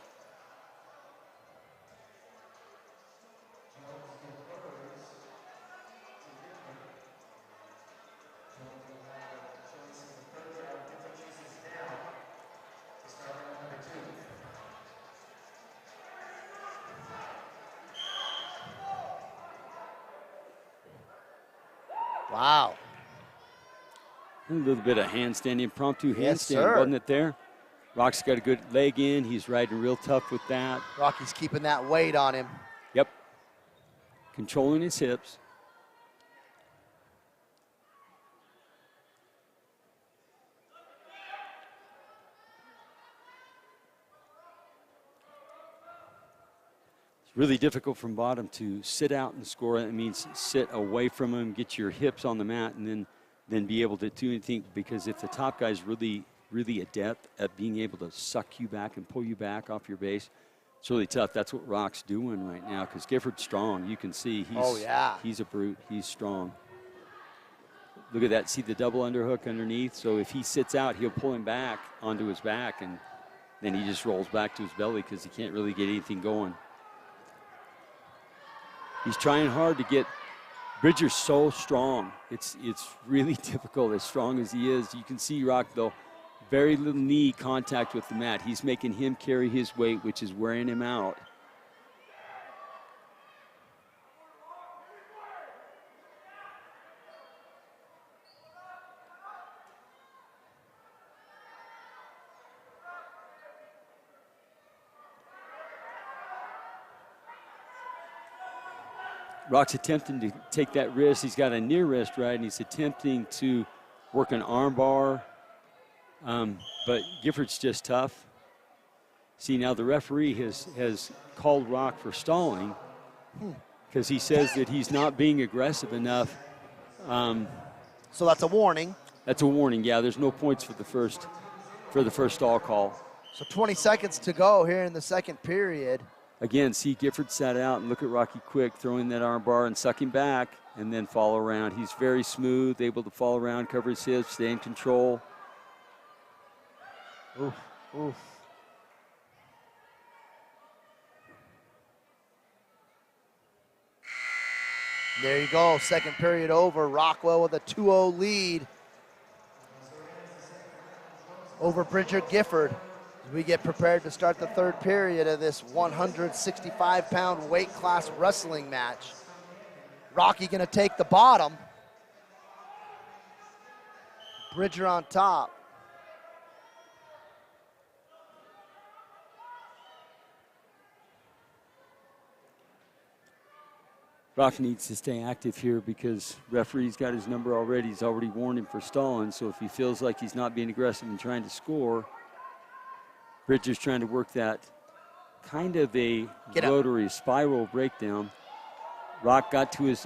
Wow. A little bit of handstand, impromptu Yes, handstand, sir. wasn't it there? Rock's got a good leg in. He's riding real tough with that. Rocky's keeping that weight on him. Yep. Controlling his hips. It's really difficult from bottom to sit out and score. That means sit away from him, get your hips on the mat, and then be able to do anything, because if the top guy's really adept at being able to suck you back and pull you back off your base, it's really tough. That's what Rock's doing right now, because Gifford's strong. You can see he's a brute. He's strong. Look at that. See the double underhook underneath? So if he sits out, he'll pull him back onto his back, and then he just rolls back to his belly because he can't really get anything going. He's trying hard to get. Bridger's so strong. It's really difficult, as strong as he is. You can see Rock, though, very little knee contact with the mat. He's making him carry his weight, which is wearing him out. Rock's attempting to take that wrist. He's got a near wrist, right, and he's attempting to work an arm bar. But Gifford's just tough. See, now the referee has called Rock for stalling because he says that he's not being aggressive enough. So that's a warning. That's a warning, yeah. There's no points for the first stall call. So 20 seconds to go here in the second period. Again, see Gifford sat out, and look at Rocky Quick throwing that arm bar and sucking back and then follow around. He's very smooth, able to fall around, cover his hips, stay in control. Oof, oof. There you go, second period over. Rockwell with a 2-0 lead over Bridger Gifford. As we get prepared to start the third period of this 165-pound weight class wrestling match. Rocky gonna take the bottom. Bridger on top. Rock needs to stay active here because referee's got his number already. He's already warned him for stalling. So if he feels like he's not being aggressive and trying to score, Bridger's trying to work that kind of a rotary spiral breakdown. Rock got to his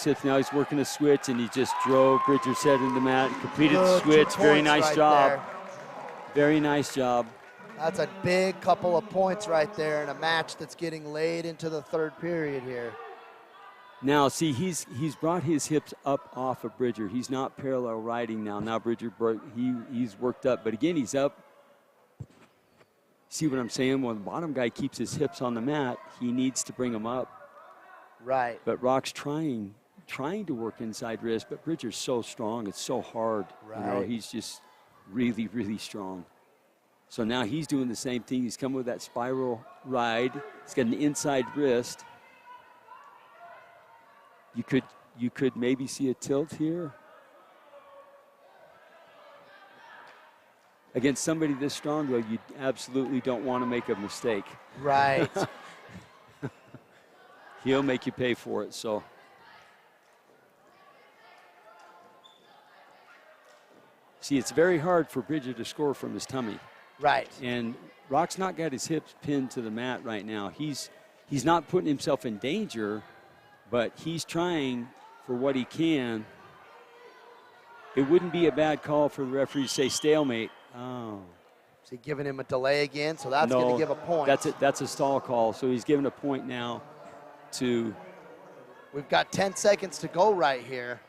hips. Now he's working a switch, and he just drove Bridger's head into the mat, completed the switch. Very nice job. There. Very nice job. That's a big couple of points right there in a match that's getting laid into the third period here. Now, see, he's brought his hips up off of Bridger. He's not parallel riding now. Now Bridger, he's worked up. But again, he's up. See what I'm saying? When the bottom guy keeps his hips on the mat, he needs to bring them up. Right. But Rock's trying to work inside wrist, but Bridger's so strong. It's so hard. Right. You know, he's just really, really strong. So now he's doing the same thing. He's coming with that spiral ride. He's got an inside wrist. You could maybe see a tilt here. Against somebody this strong, though, you absolutely don't want to make a mistake. Right. He'll make you pay for it, so. See, it's very hard for Bridger to score from his tummy. Right. And Rock's not got his hips pinned to the mat right now. He's not putting himself in danger, but he's trying for what he can. It wouldn't be a bad call for the referee to say stalemate. Oh. Is he giving him a delay again? So that's going to give a point. That's a stall call. So he's giving a point now to. We've got 10 seconds to go right here.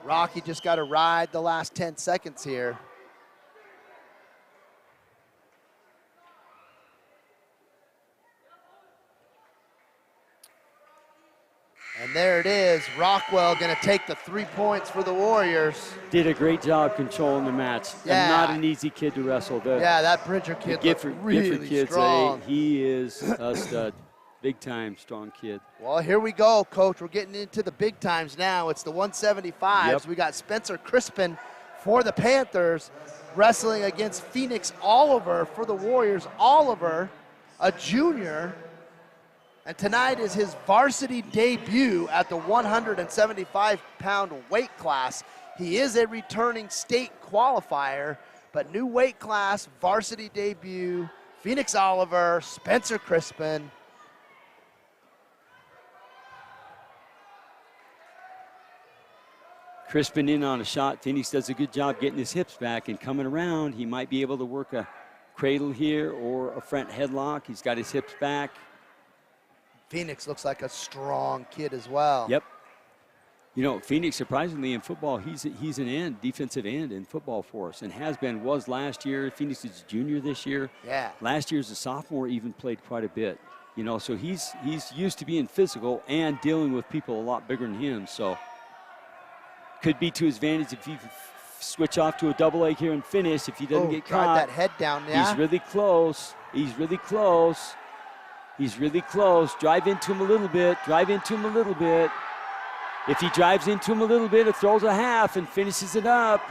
Rocky just got to ride the last 10 seconds here. And there it is. Rockwell going to take the 3 points for the Warriors. Did a great job controlling the match. Yeah. And not an easy kid to wrestle. Yeah, that Bridger kid really strong. He is a stud. Big time, strong kid. Well, here we go, Coach. We're getting into the big times now. It's the 175s. Yep. We got Spencer Crispin for the Panthers wrestling against Phoenix Oliver for the Warriors. Oliver, a junior, and tonight is his varsity debut at the 175-pound weight class. He is a returning state qualifier, but new weight class, varsity debut, Phoenix Oliver, Spencer Crispin. Crispin in on a shot. Phoenix does a good job getting his hips back and coming around. He might be able to work a cradle here or a front headlock. He's got his hips back. Phoenix looks like a strong kid as well. Yep. You know, Phoenix, surprisingly, in football, he's an defensive end in football for us, and was last year. Phoenix is a junior this year. Yeah. Last year as a sophomore, even played quite a bit. You know, so he's used to being physical and dealing with people a lot bigger than him. So could be to his advantage if he can switch off to a double leg here and finish. If he doesn't get caught. Drive that head down, yeah. He's really close. He's really close. He's really close. Drive into him a little bit. Drive into him a little bit. If he drives into him a little bit, it throws a half and finishes it up.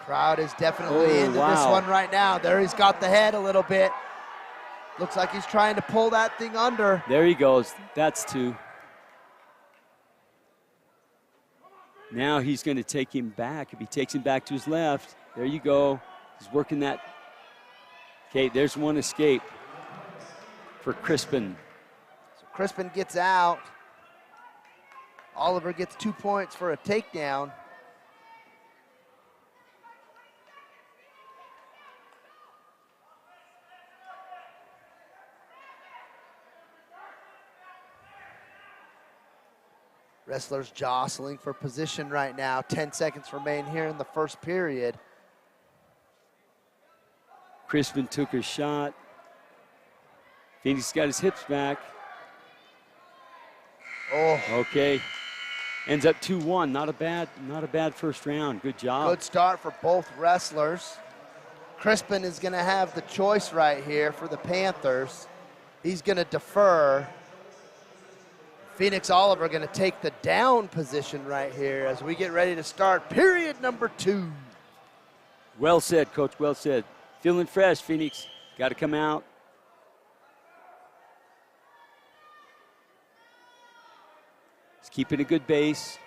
Crowd is definitely into this one right now. There he's got the head a little bit. Looks like he's trying to pull that thing under. There he goes. That's two. Now he's going to take him back. If he takes him back to his left, there you go. He's working that. Okay, there's one escape for Crispin. So Crispin gets out. Oliver gets 2 points for a takedown. Wrestlers jostling for position right now. 10 seconds remain here in the first period. Crispin took a shot. Phoenix got his hips back. Oh. Okay. Ends up 2-1. Not a bad first round. Good job. Good start for both wrestlers. Crispin is going to have the choice right here for the Panthers. He's going to defer. Phoenix Oliver going to take the down position right here as we get ready to start period number 2. Well said, Coach. Well said. Feeling fresh, Phoenix. Got to come out. He's keeping a good base.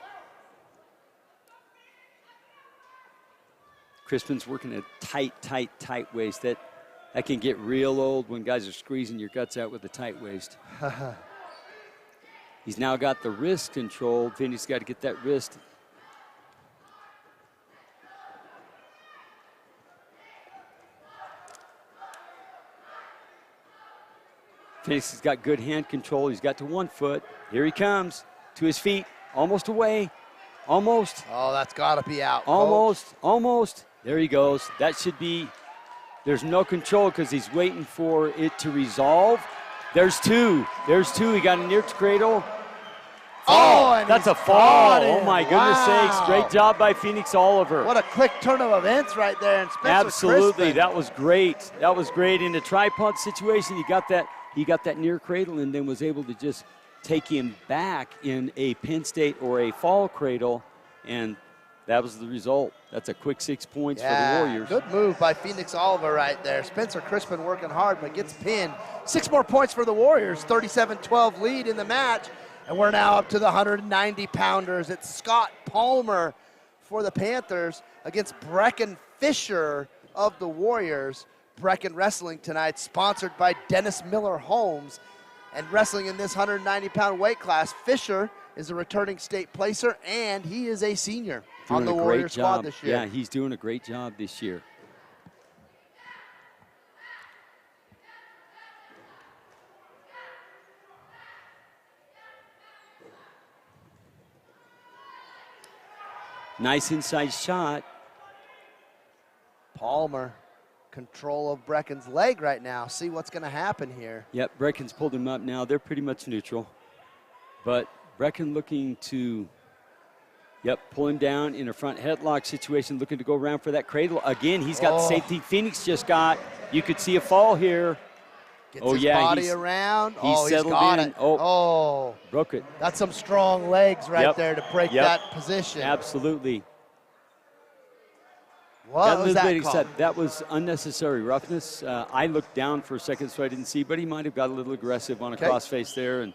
Crispin's working a tight waist. That can get real old when guys are squeezing your guts out with a tight waist. He's now got the wrist controlled. Phoenix got to get that wrist. Phoenix has got good hand control. He's got to 1 foot. Here he comes to his feet. Almost away. Almost. Oh, that's got to be out. Almost. There he goes. That should be. There's no control because he's waiting for it to resolve. There's two. He got a near cradle. Oh, that's a fall. Oh, my goodness sakes. Great job by Phoenix Oliver. What a quick turn of events right there. And Spencer Absolutely. Crispin. That was great. That was great. In a tripod situation, he got that near cradle and then was able to just take him back in a pin state or a fall cradle, and that was the result. That's a quick 6 points for the Warriors. Good move by Phoenix Oliver right there. Spencer Crispin working hard, but gets pinned. 6 more points for the Warriors. 37-12 lead in the match. And we're now up to the 190-pounders. It's Scott Palmer for the Panthers against Brecken Fisher of the Warriors. Brecken Wrestling tonight, sponsored by Dennis Miller Homes. And wrestling in this 190-pound weight class, Fisher is a returning state placer, and he is a senior on the Warriors squad this year. Yeah, he's doing a great job this year. Nice inside shot. Palmer, control of Brecken's leg right now. See what's going to happen here. Yep, Brecken's pulled him up now. They're pretty much neutral. But Brecken looking to, pull him down in a front headlock situation, looking to go around for that cradle. Again, he's got the same thing Phoenix just got. You could see a fall here. Gets his body around. He's settled got in. it. Oh, broke it. That's some strong legs right there to break that position. Absolutely. What was that called? That was unnecessary roughness. I looked down for a second, so I didn't see, but he might have got a little aggressive on a crossface there, and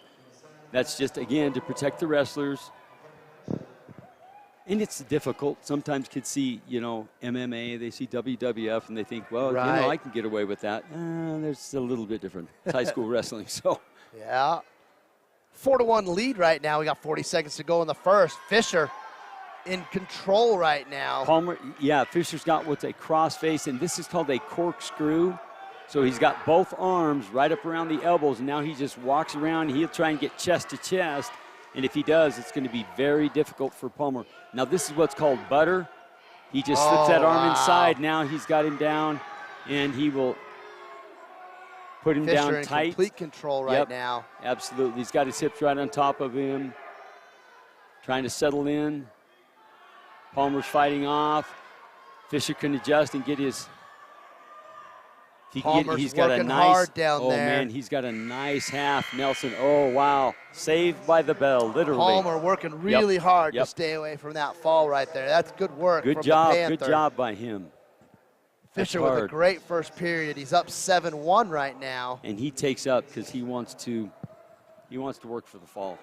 that's just, again, to protect the wrestlers. And it's difficult. Sometimes kids see, MMA, they see WWF, and they think, well, I can get away with that. There's a little bit different. It's high school wrestling, so. Yeah. 4-1 lead right now. We got 40 seconds to go in the first. Fisher in control right now. Palmer, Fisher's got what's a crossface, and this is called a corkscrew. So he's got both arms right up around the elbows, and now he just walks around. He'll try and get chest to chest. And if he does, it's going to be very difficult for Palmer. Now, this is what's called butter. He just slips that arm inside. Now he's got him down, and he will put him down in tight. Complete control right now. Absolutely. He's got his hips right on top of him, trying to settle in. Palmer's fighting off. Fisher can adjust and get his. Palmer's working hard down there. Oh, man, he's got a nice half. Nelson, oh, wow. Saved by the bell, literally. Palmer working really hard to stay away from that fall right there. That's good work from the Panther. Good job by him. Fisher with a great first period. He's up 7-1 right now. And he takes up because he wants to work for the fall.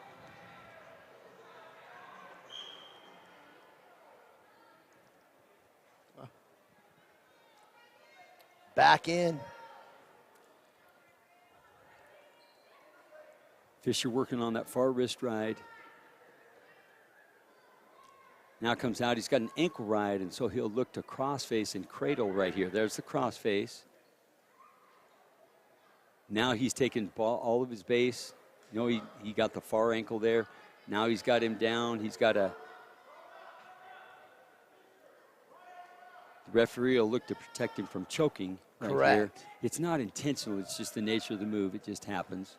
Back in. Fisher working on that far wrist ride. Now comes out, he's got an ankle ride, and so he'll look to crossface and cradle right here. There's the crossface. Now he's taking all of his base. He got the far ankle there. Now he's got him down. He's got a. The referee will look to protect him from choking. Right Correct. here. It's not intentional. It's just the nature of the move. It just happens.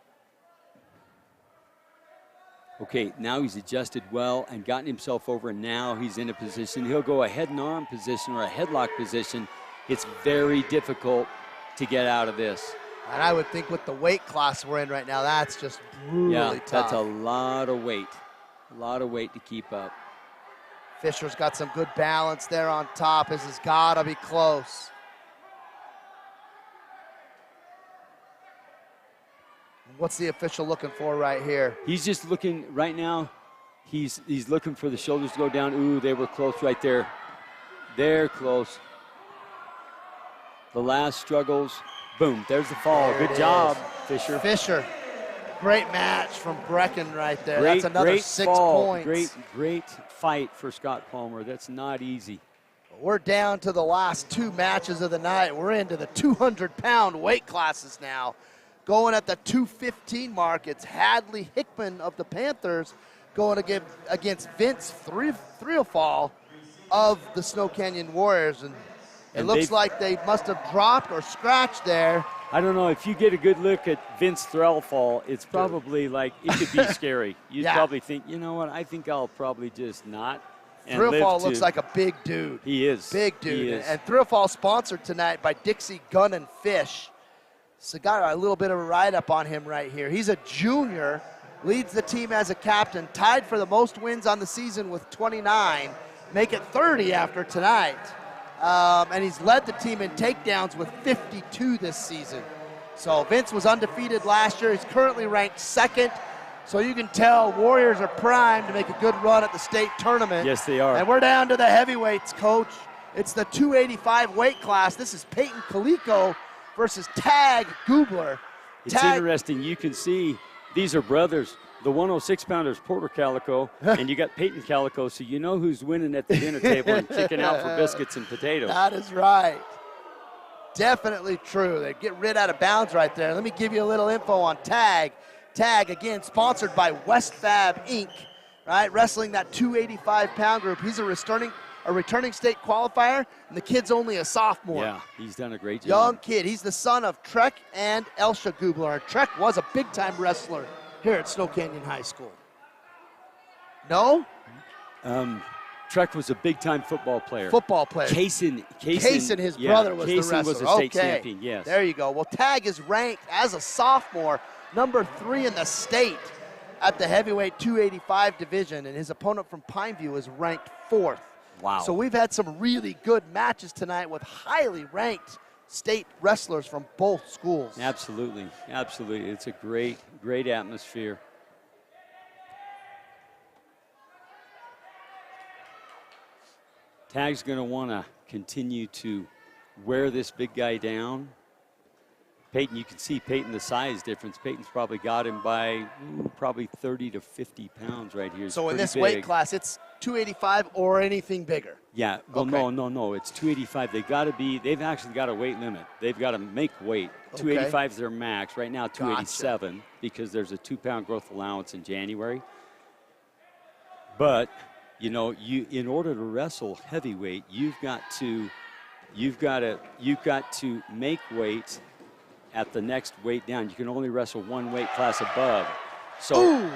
Okay, now he's adjusted well and gotten himself over, and now he's in a position. He'll go a head and arm position or a headlock position. It's very difficult to get out of this. And I would think with the weight class we're in right now, that's just brutally tough. That's a lot of weight. A lot of weight to keep up. Fisher's got some good balance there on top. This has got to be close. What's the official looking for right here? He's just looking right now. He's looking for the shoulders to go down. Ooh, they were close right there. They're close. The last struggles. Boom, there's the fall. Good job, Fisher. Fisher. Great match from Brecken right there. Great, That's another great 6 fall. points. Great fight for Scott Palmer. That's not easy. We're down to the last 2 matches of the night. We're into the 200-pound weight classes now. Going at the 215 mark, it's Hadley Hickman of the Panthers going against Vince Threofall of the Snow Canyon Warriors. And it looks like they must have dropped or scratched there. I don't know. If you get a good look at Vince Threlfall, it's probably like it could be scary. You'd probably think, you know what, I think I'll probably just not. Threlfall looks like a big dude. He is. Big dude. He is. And Threlfall sponsored tonight by Dixie Gun and Fish. So got a little bit of a write-up on him right here. He's a junior, leads the team as a captain, tied for the most wins on the season with 29, make it 30 after tonight. And he's led the team in takedowns with 52 this season. So Vince was undefeated last year. He's currently ranked 2nd. So you can tell Warriors are primed to make a good run at the state tournament. Yes, they are. And we're down to the heavyweights, Coach. It's the 285 weight class. This is Peyton Calico versus Tag Gubler. It's interesting. You can see these are brothers. The 106-pounder is Porter Calico, and you got Peyton Calico, so you know who's winning at the dinner table and kicking out for biscuits and potatoes. That is right. Definitely true. They get rid out of bounds right there. Let me give you a little info on Tag. Tag, again, sponsored by Westfab Inc., right? Wrestling that 285-pound group. He's a returning state qualifier, and the kid's only a sophomore. Yeah, he's done a great job. Young kid. He's the son of Trek and Elsha Gubler. Trek was a big-time wrestler here at Snow Canyon High School. No? Trek was a big-time football player. Kaysen, his brother, was the wrestler. Kaysen was a state champion, yes. There you go. Well, Tag is ranked as a sophomore, number 3 in the state at the heavyweight 285 division, and his opponent from Pineview is ranked 4th. Wow. So we've had some really good matches tonight with highly ranked state wrestlers from both schools. Absolutely. It's a great atmosphere. Tag's going to want to continue to wear this big guy down. Peyton, you can see Peyton, the size difference. Peyton's probably got him by probably 30 to 50 pounds right here. So in this weight class, it's 285 or anything bigger? Yeah, well, okay. No, it's 285. They've actually got a weight limit. They've got to make weight. Okay. 285 is their max. Right now, 287, gotcha. Because there's a 2-pound growth allowance in January. But, you know, in order to wrestle heavyweight, you've got to make weight at the next weight down. You can only wrestle one weight class above. So ooh,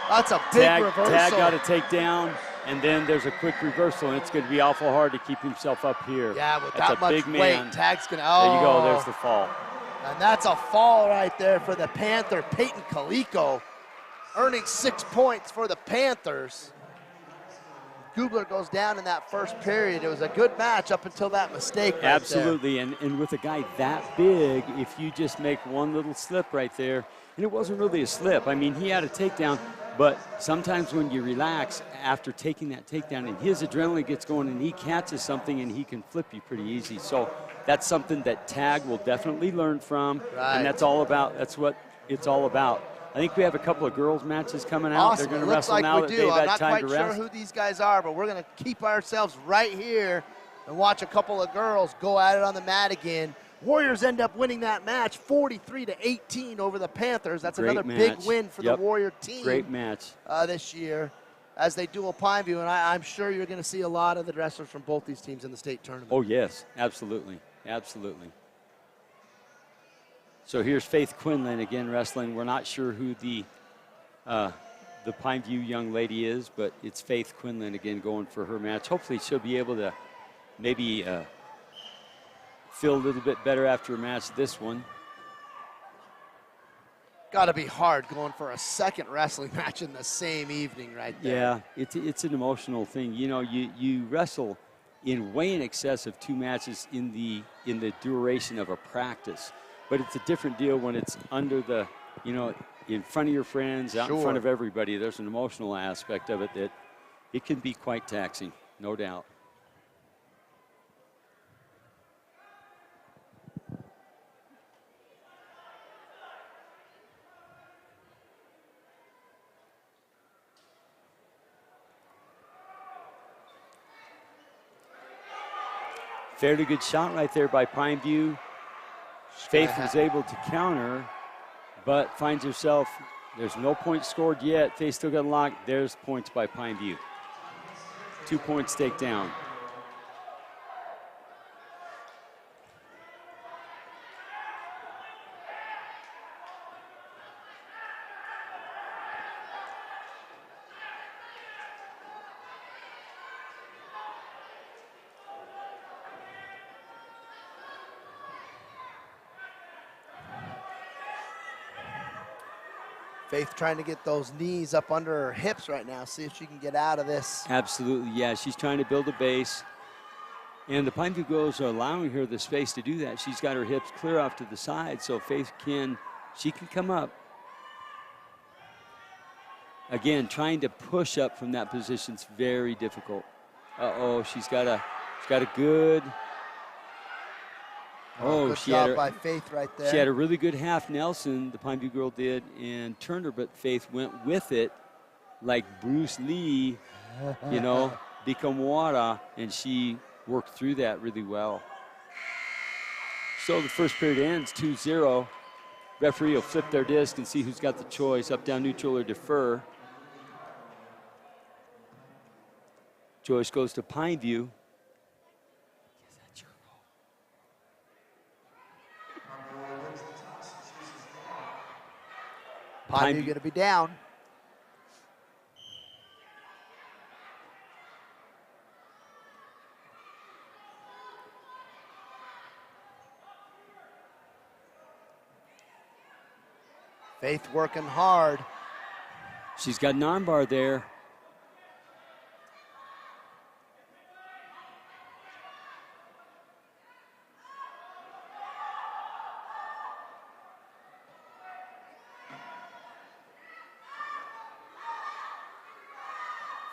that's a big reversal. Tag got to take down, and then there's a quick reversal, and it's going to be awful hard to keep himself up here. Yeah, with that's that much big weight, man. Tag's going to, There you go, there's the fall. And that's a fall right there for the Panther, Peyton Calico, earning 6 points for the Panthers. Gubler goes down in that first period. It was a good match up until that mistake right Absolutely, and with a guy that big, if you just make one little slip right there, and it wasn't really a slip. I mean, he had a takedown, but sometimes when you relax after taking that takedown and his adrenaline gets going and he catches something and he can flip you pretty easy. So that's something that Tag will definitely learn from, and that's what it's all about. I think we have a couple of girls matches coming out. Awesome. They're going to wrestle now that they've had time to rest. I'm not quite sure who these guys are, but we're going to keep ourselves right here and watch a couple of girls go at it on the mat again. Warriors end up winning that match 43-18 over the Panthers. That's another big win for the Warrior team. Great match. This year as they duel Pineview, and I'm sure you're going to see a lot of the wrestlers from both these teams in the state tournament. Oh, yes, absolutely. So here's Faith Quinlan again wrestling. We're not sure who the Pineview young lady is, but it's Faith Quinlan again going for her match. Hopefully she'll be able to maybe feel a little bit better after a match this one. Got to be hard going for a second wrestling match in the same evening right there. Yeah, it's an emotional thing. You know, you wrestle in way in excess of 2 matches in the duration of a practice. But it's a different deal when it's under the, in front of your friends, out in front Sure. of everybody. There's an emotional aspect of it that it can be quite taxing, no doubt. Fairly good shot right there by Pineview. Faith was able to counter, but finds herself, there's no point scored yet. Faith still got locked. There's points by Pineview. 2 points takedown. Faith trying to get those knees up under her hips right now, see if she can get out of this. Absolutely, yeah. She's trying to build a base. And the Pineview girls are allowing her the space to do that. She's got her hips clear off to the side, so Faith can come up. Again, trying to push up from that position is very difficult. Uh-oh, she's got a good. Good job by Faith right there. She had a really good half Nelson, the Pineview girl did, and turned her, but Faith went with it like Bruce Lee, become water, and she worked through that really well. So the first period ends 2-0. Referee will flip their disc and see who's got the choice, up, down, neutral, or defer. Choice goes to Pineview. Pineview going to be down. Faith working hard. She's got an armbar there.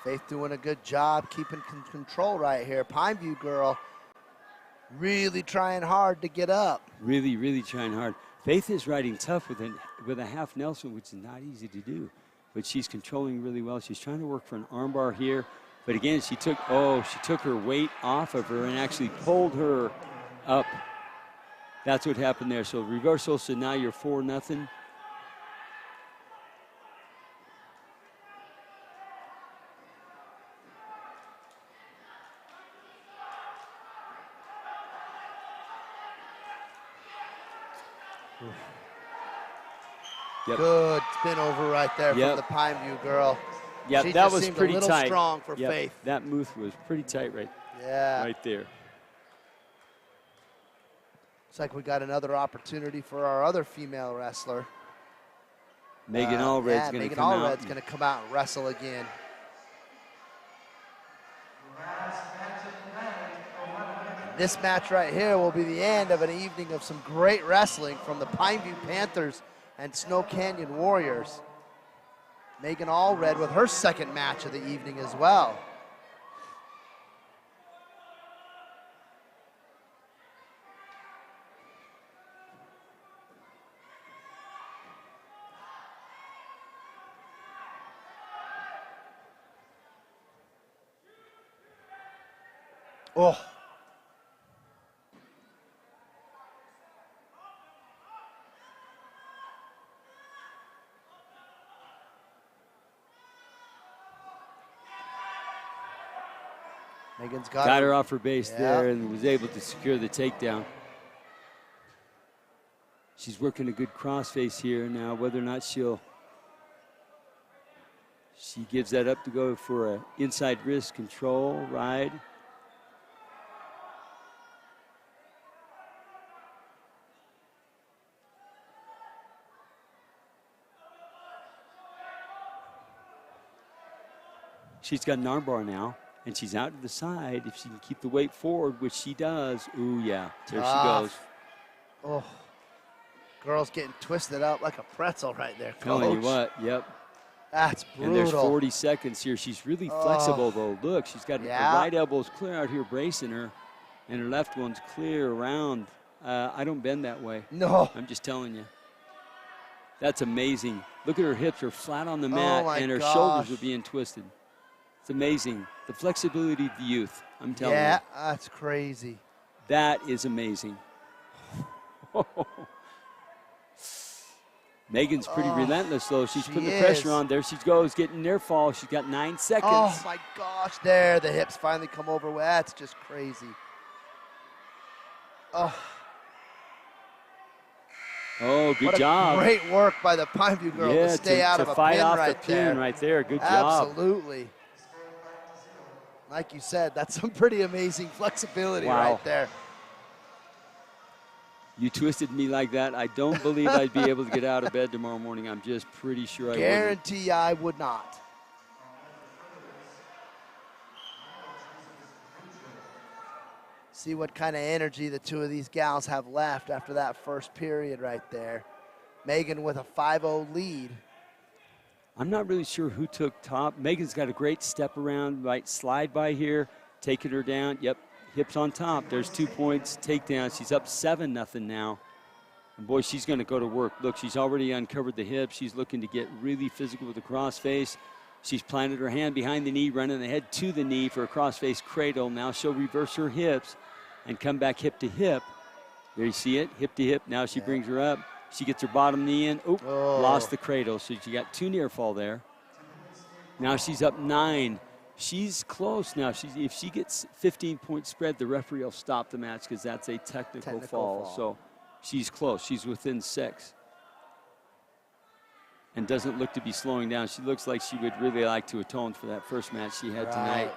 Faith doing a good job keeping control right here. Pineview girl really trying hard to get up. Really, really trying hard. Faith is riding tough with a half Nelson, which is not easy to do. But she's controlling really well. She's trying to work for an armbar here. But again, she took her weight off of her and actually pulled her up. That's what happened there. So reversal, so now you're 4-0. Yep. Good spin over right there from the Pineview girl. Yeah, she that was pretty a little tight. strong for Faith. That move was pretty tight right there. Looks like we got another opportunity for our other female wrestler. Megan Allred's going to come out. Megan Allred's going to come out and wrestle again. This match right here will be the end of an evening of some great wrestling from the Pineview Panthers and Snow Canyon Warriors. Megan Allred with her second match of the evening as well. Oh. Megan's got her off her base there and was able to secure the takedown. She's working a good crossface here now, whether or not she gives that up to go for an inside wrist control ride. She's got an armbar now, and she's out to the side. If she can keep the weight forward, which she does, ooh, yeah, there she goes. Oh. Girl's getting twisted up like a pretzel right there, Coach. Telling you what, yep. That's brutal. And there's 40 seconds here. She's really flexible, though. Look, she's got her right elbow's clear out here bracing her, and her left one's clear around. I don't bend that way. No. I'm just telling you. That's amazing. Look at her hips are flat on the mat, and her shoulders are being twisted. It's amazing. The flexibility of the youth, I'm telling you. Yeah, that's crazy. That is amazing. Megan's pretty relentless, though. She's putting the pressure on. There she goes, getting near fall. She's got 9 seconds. Oh, my gosh. There, the hips finally come over. That's just crazy. Oh, good job. Great work by the Pineview girl to stay out of a fight pin off right the there. pin right there. Good job. Absolutely. Like you said, that's some pretty amazing flexibility right there. You twisted me like that. I don't believe I'd be able to get out of bed tomorrow morning. I'm just pretty sure I would. Guarantee I would not. See what kind of energy the two of these gals have left after that first period right there. Megan with a 5-0 lead. I'm not really sure who took top. Megan's got a great step around, right slide by here, taking her down. Yep, hips on top. There's 2 points, takedown. She's up 7-0 now. And boy, she's going to go to work. Look, she's already uncovered the hip. She's looking to get really physical with the crossface. She's planted her hand behind the knee, running ahead to the knee for a crossface cradle. Now she'll reverse her hips and come back hip to hip. There you see it, hip to hip. Now she brings her up. She gets her bottom knee in. Lost the cradle. So she got 2 near fall there. Now she's up 9. She's close now. If she gets 15-point spread, the referee will stop the match because that's a technical fall. So she's close. She's within 6. And doesn't look to be slowing down. She looks like she would really like to atone for that first match she had tonight.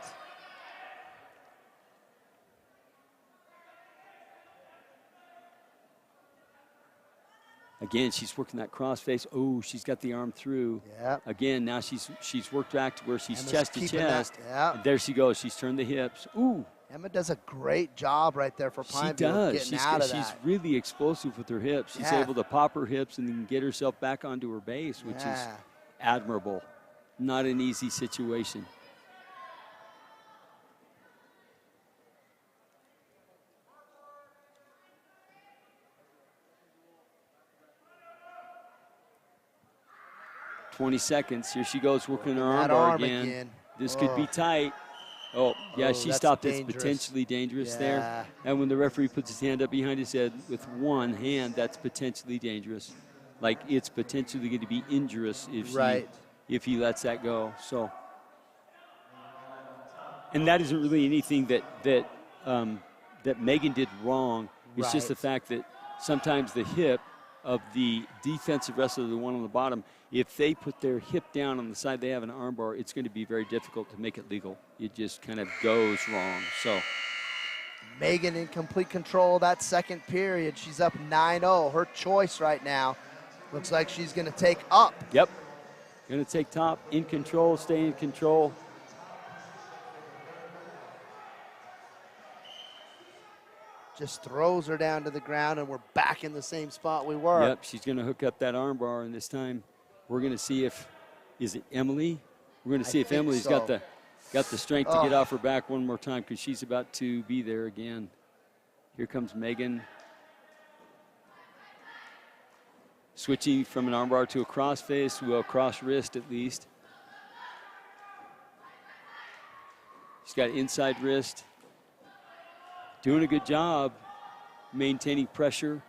Again, she's working that cross face. Oh, she's got the arm through. Yeah. Again, now she's worked back to where she's chest to chest. And there she goes. She's turned the hips. Ooh. Emma does a great job right there for Pineview. She does. Getting out of she's that. really explosive with her hips. She's able to pop her hips and then get herself back onto her base, which is admirable. Not an easy situation. "20 seconds. Here she goes, working her arm again. This could be tight. Oh, yeah, she stopped. It's potentially dangerous there. And when the referee puts his hand up behind his head with one hand, that's potentially dangerous. Like, it's potentially going to be injurious if he lets that go. So, and that isn't really anything that Megan did wrong. It's just the fact that sometimes the hip of the defensive wrestler, the one on the bottom, if they put their hip down on the side, they have an arm bar, it's going to be very difficult to make it legal. It just kind of goes wrong. So Megan in complete control of that second period. She's up 9-0. Her choice right now looks like she's going to take up. Yep. Going to take top, in control, stay in control. Just throws her down to the ground, and we're back in the same spot we were. Yep, she's going to hook up that arm bar, and this time we're going to see if, is it Emily? We're going to see if Emily's got the strength to get off her back one more time because she's about to be there again. Here comes Megan. Switching from an arm bar to a cross face, well, cross wrist at least. She's got inside wrist. Doing a good job maintaining pressure.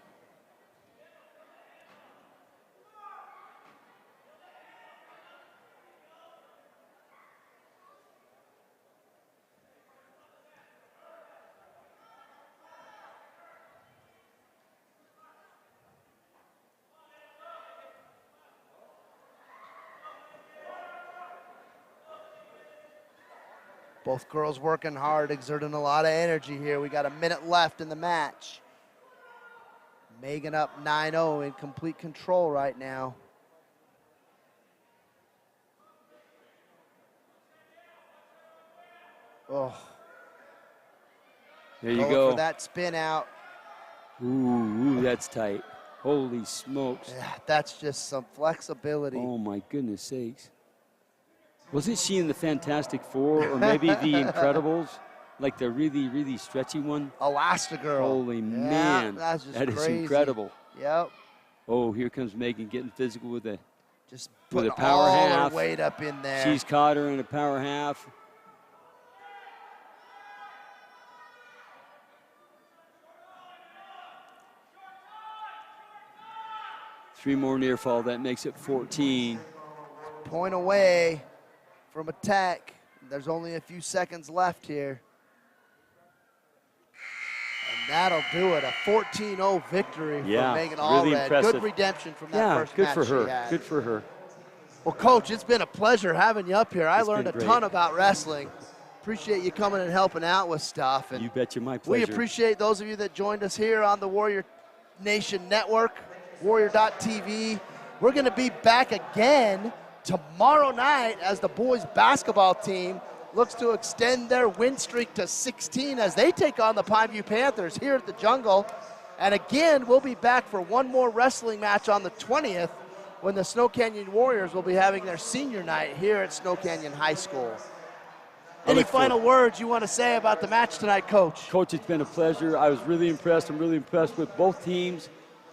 Both girls working hard, exerting a lot of energy here. We got a minute left in the match. Megan up 9-0 in complete control right now. Oh. There you go. For that spin out. Ooh, that's tight. Holy smokes. Yeah, that's just some flexibility. Oh, my goodness sakes. Wasn't she in the Fantastic Four or maybe the Incredibles? Like the really, really stretchy one? Elastigirl. Holy man. That's just that crazy. is incredible. Yep. Oh, here comes Megan getting physical with a Just with putting a power all half. her weight up in there. She's caught her in a power half. Three more near fall. That makes it 14. Point away from attack. There's only a few seconds left here. And that'll do it. A 14-0 victory for Megan really Allred. impressive. Good redemption from that first match good for she her. had. Good for her. Well, Coach, it's been a pleasure having you up here. I It's learned a been great. ton about wrestling. Appreciate you coming and helping out with stuff. And You betcha, my we pleasure. appreciate those of you that joined us here on the Warrior Nation Network, warrior.tv. We're going to be back again tomorrow night as the boys basketball team looks to extend their win streak to 16 as they take on the Pineview Panthers here at the Jungle. And again, we'll be back for one more wrestling match on the 20th when the Snow Canyon Warriors will be having their senior night here at Snow Canyon High School. Any final words you want to say about the match tonight, Coach? Coach, it's been a pleasure. I was really impressed. I'm really impressed with both teams.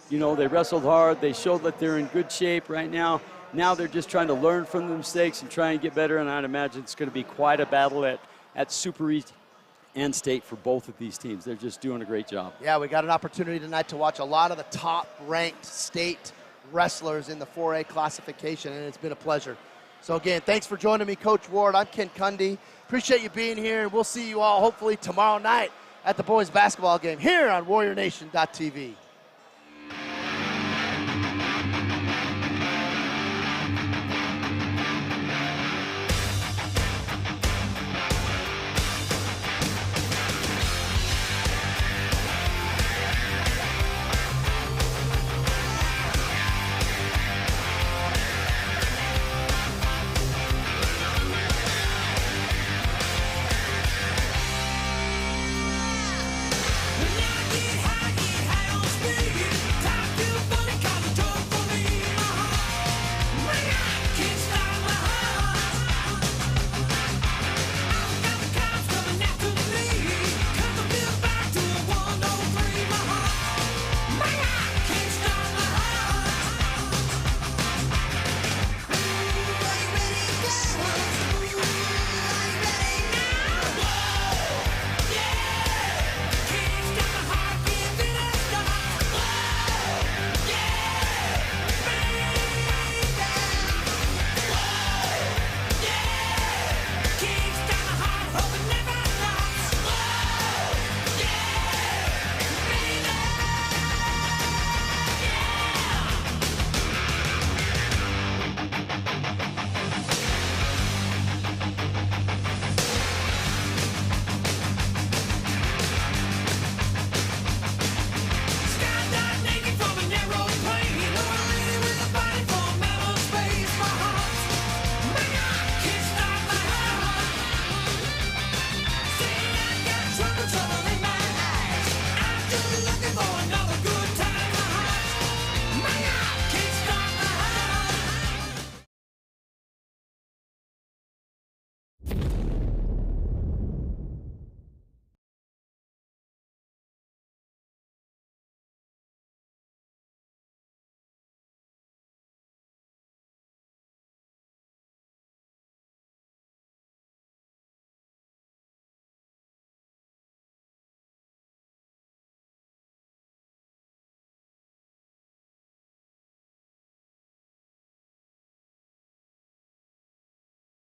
You know, they wrestled hard. They showed that they're in good shape right now. Now they're just trying to learn from the mistakes and try and get better, and I'd imagine it's going to be quite a battle at Super East and State for both of these teams. They're just doing a great job. Yeah, we got an opportunity tonight to watch a lot of the top-ranked state wrestlers in the 4A classification, and it's been a pleasure. So again, thanks for joining me, Coach Ward. I'm Ken Cundy. Appreciate you being here, and we'll see you all hopefully tomorrow night at the boys basketball game here on WarriorNation.tv.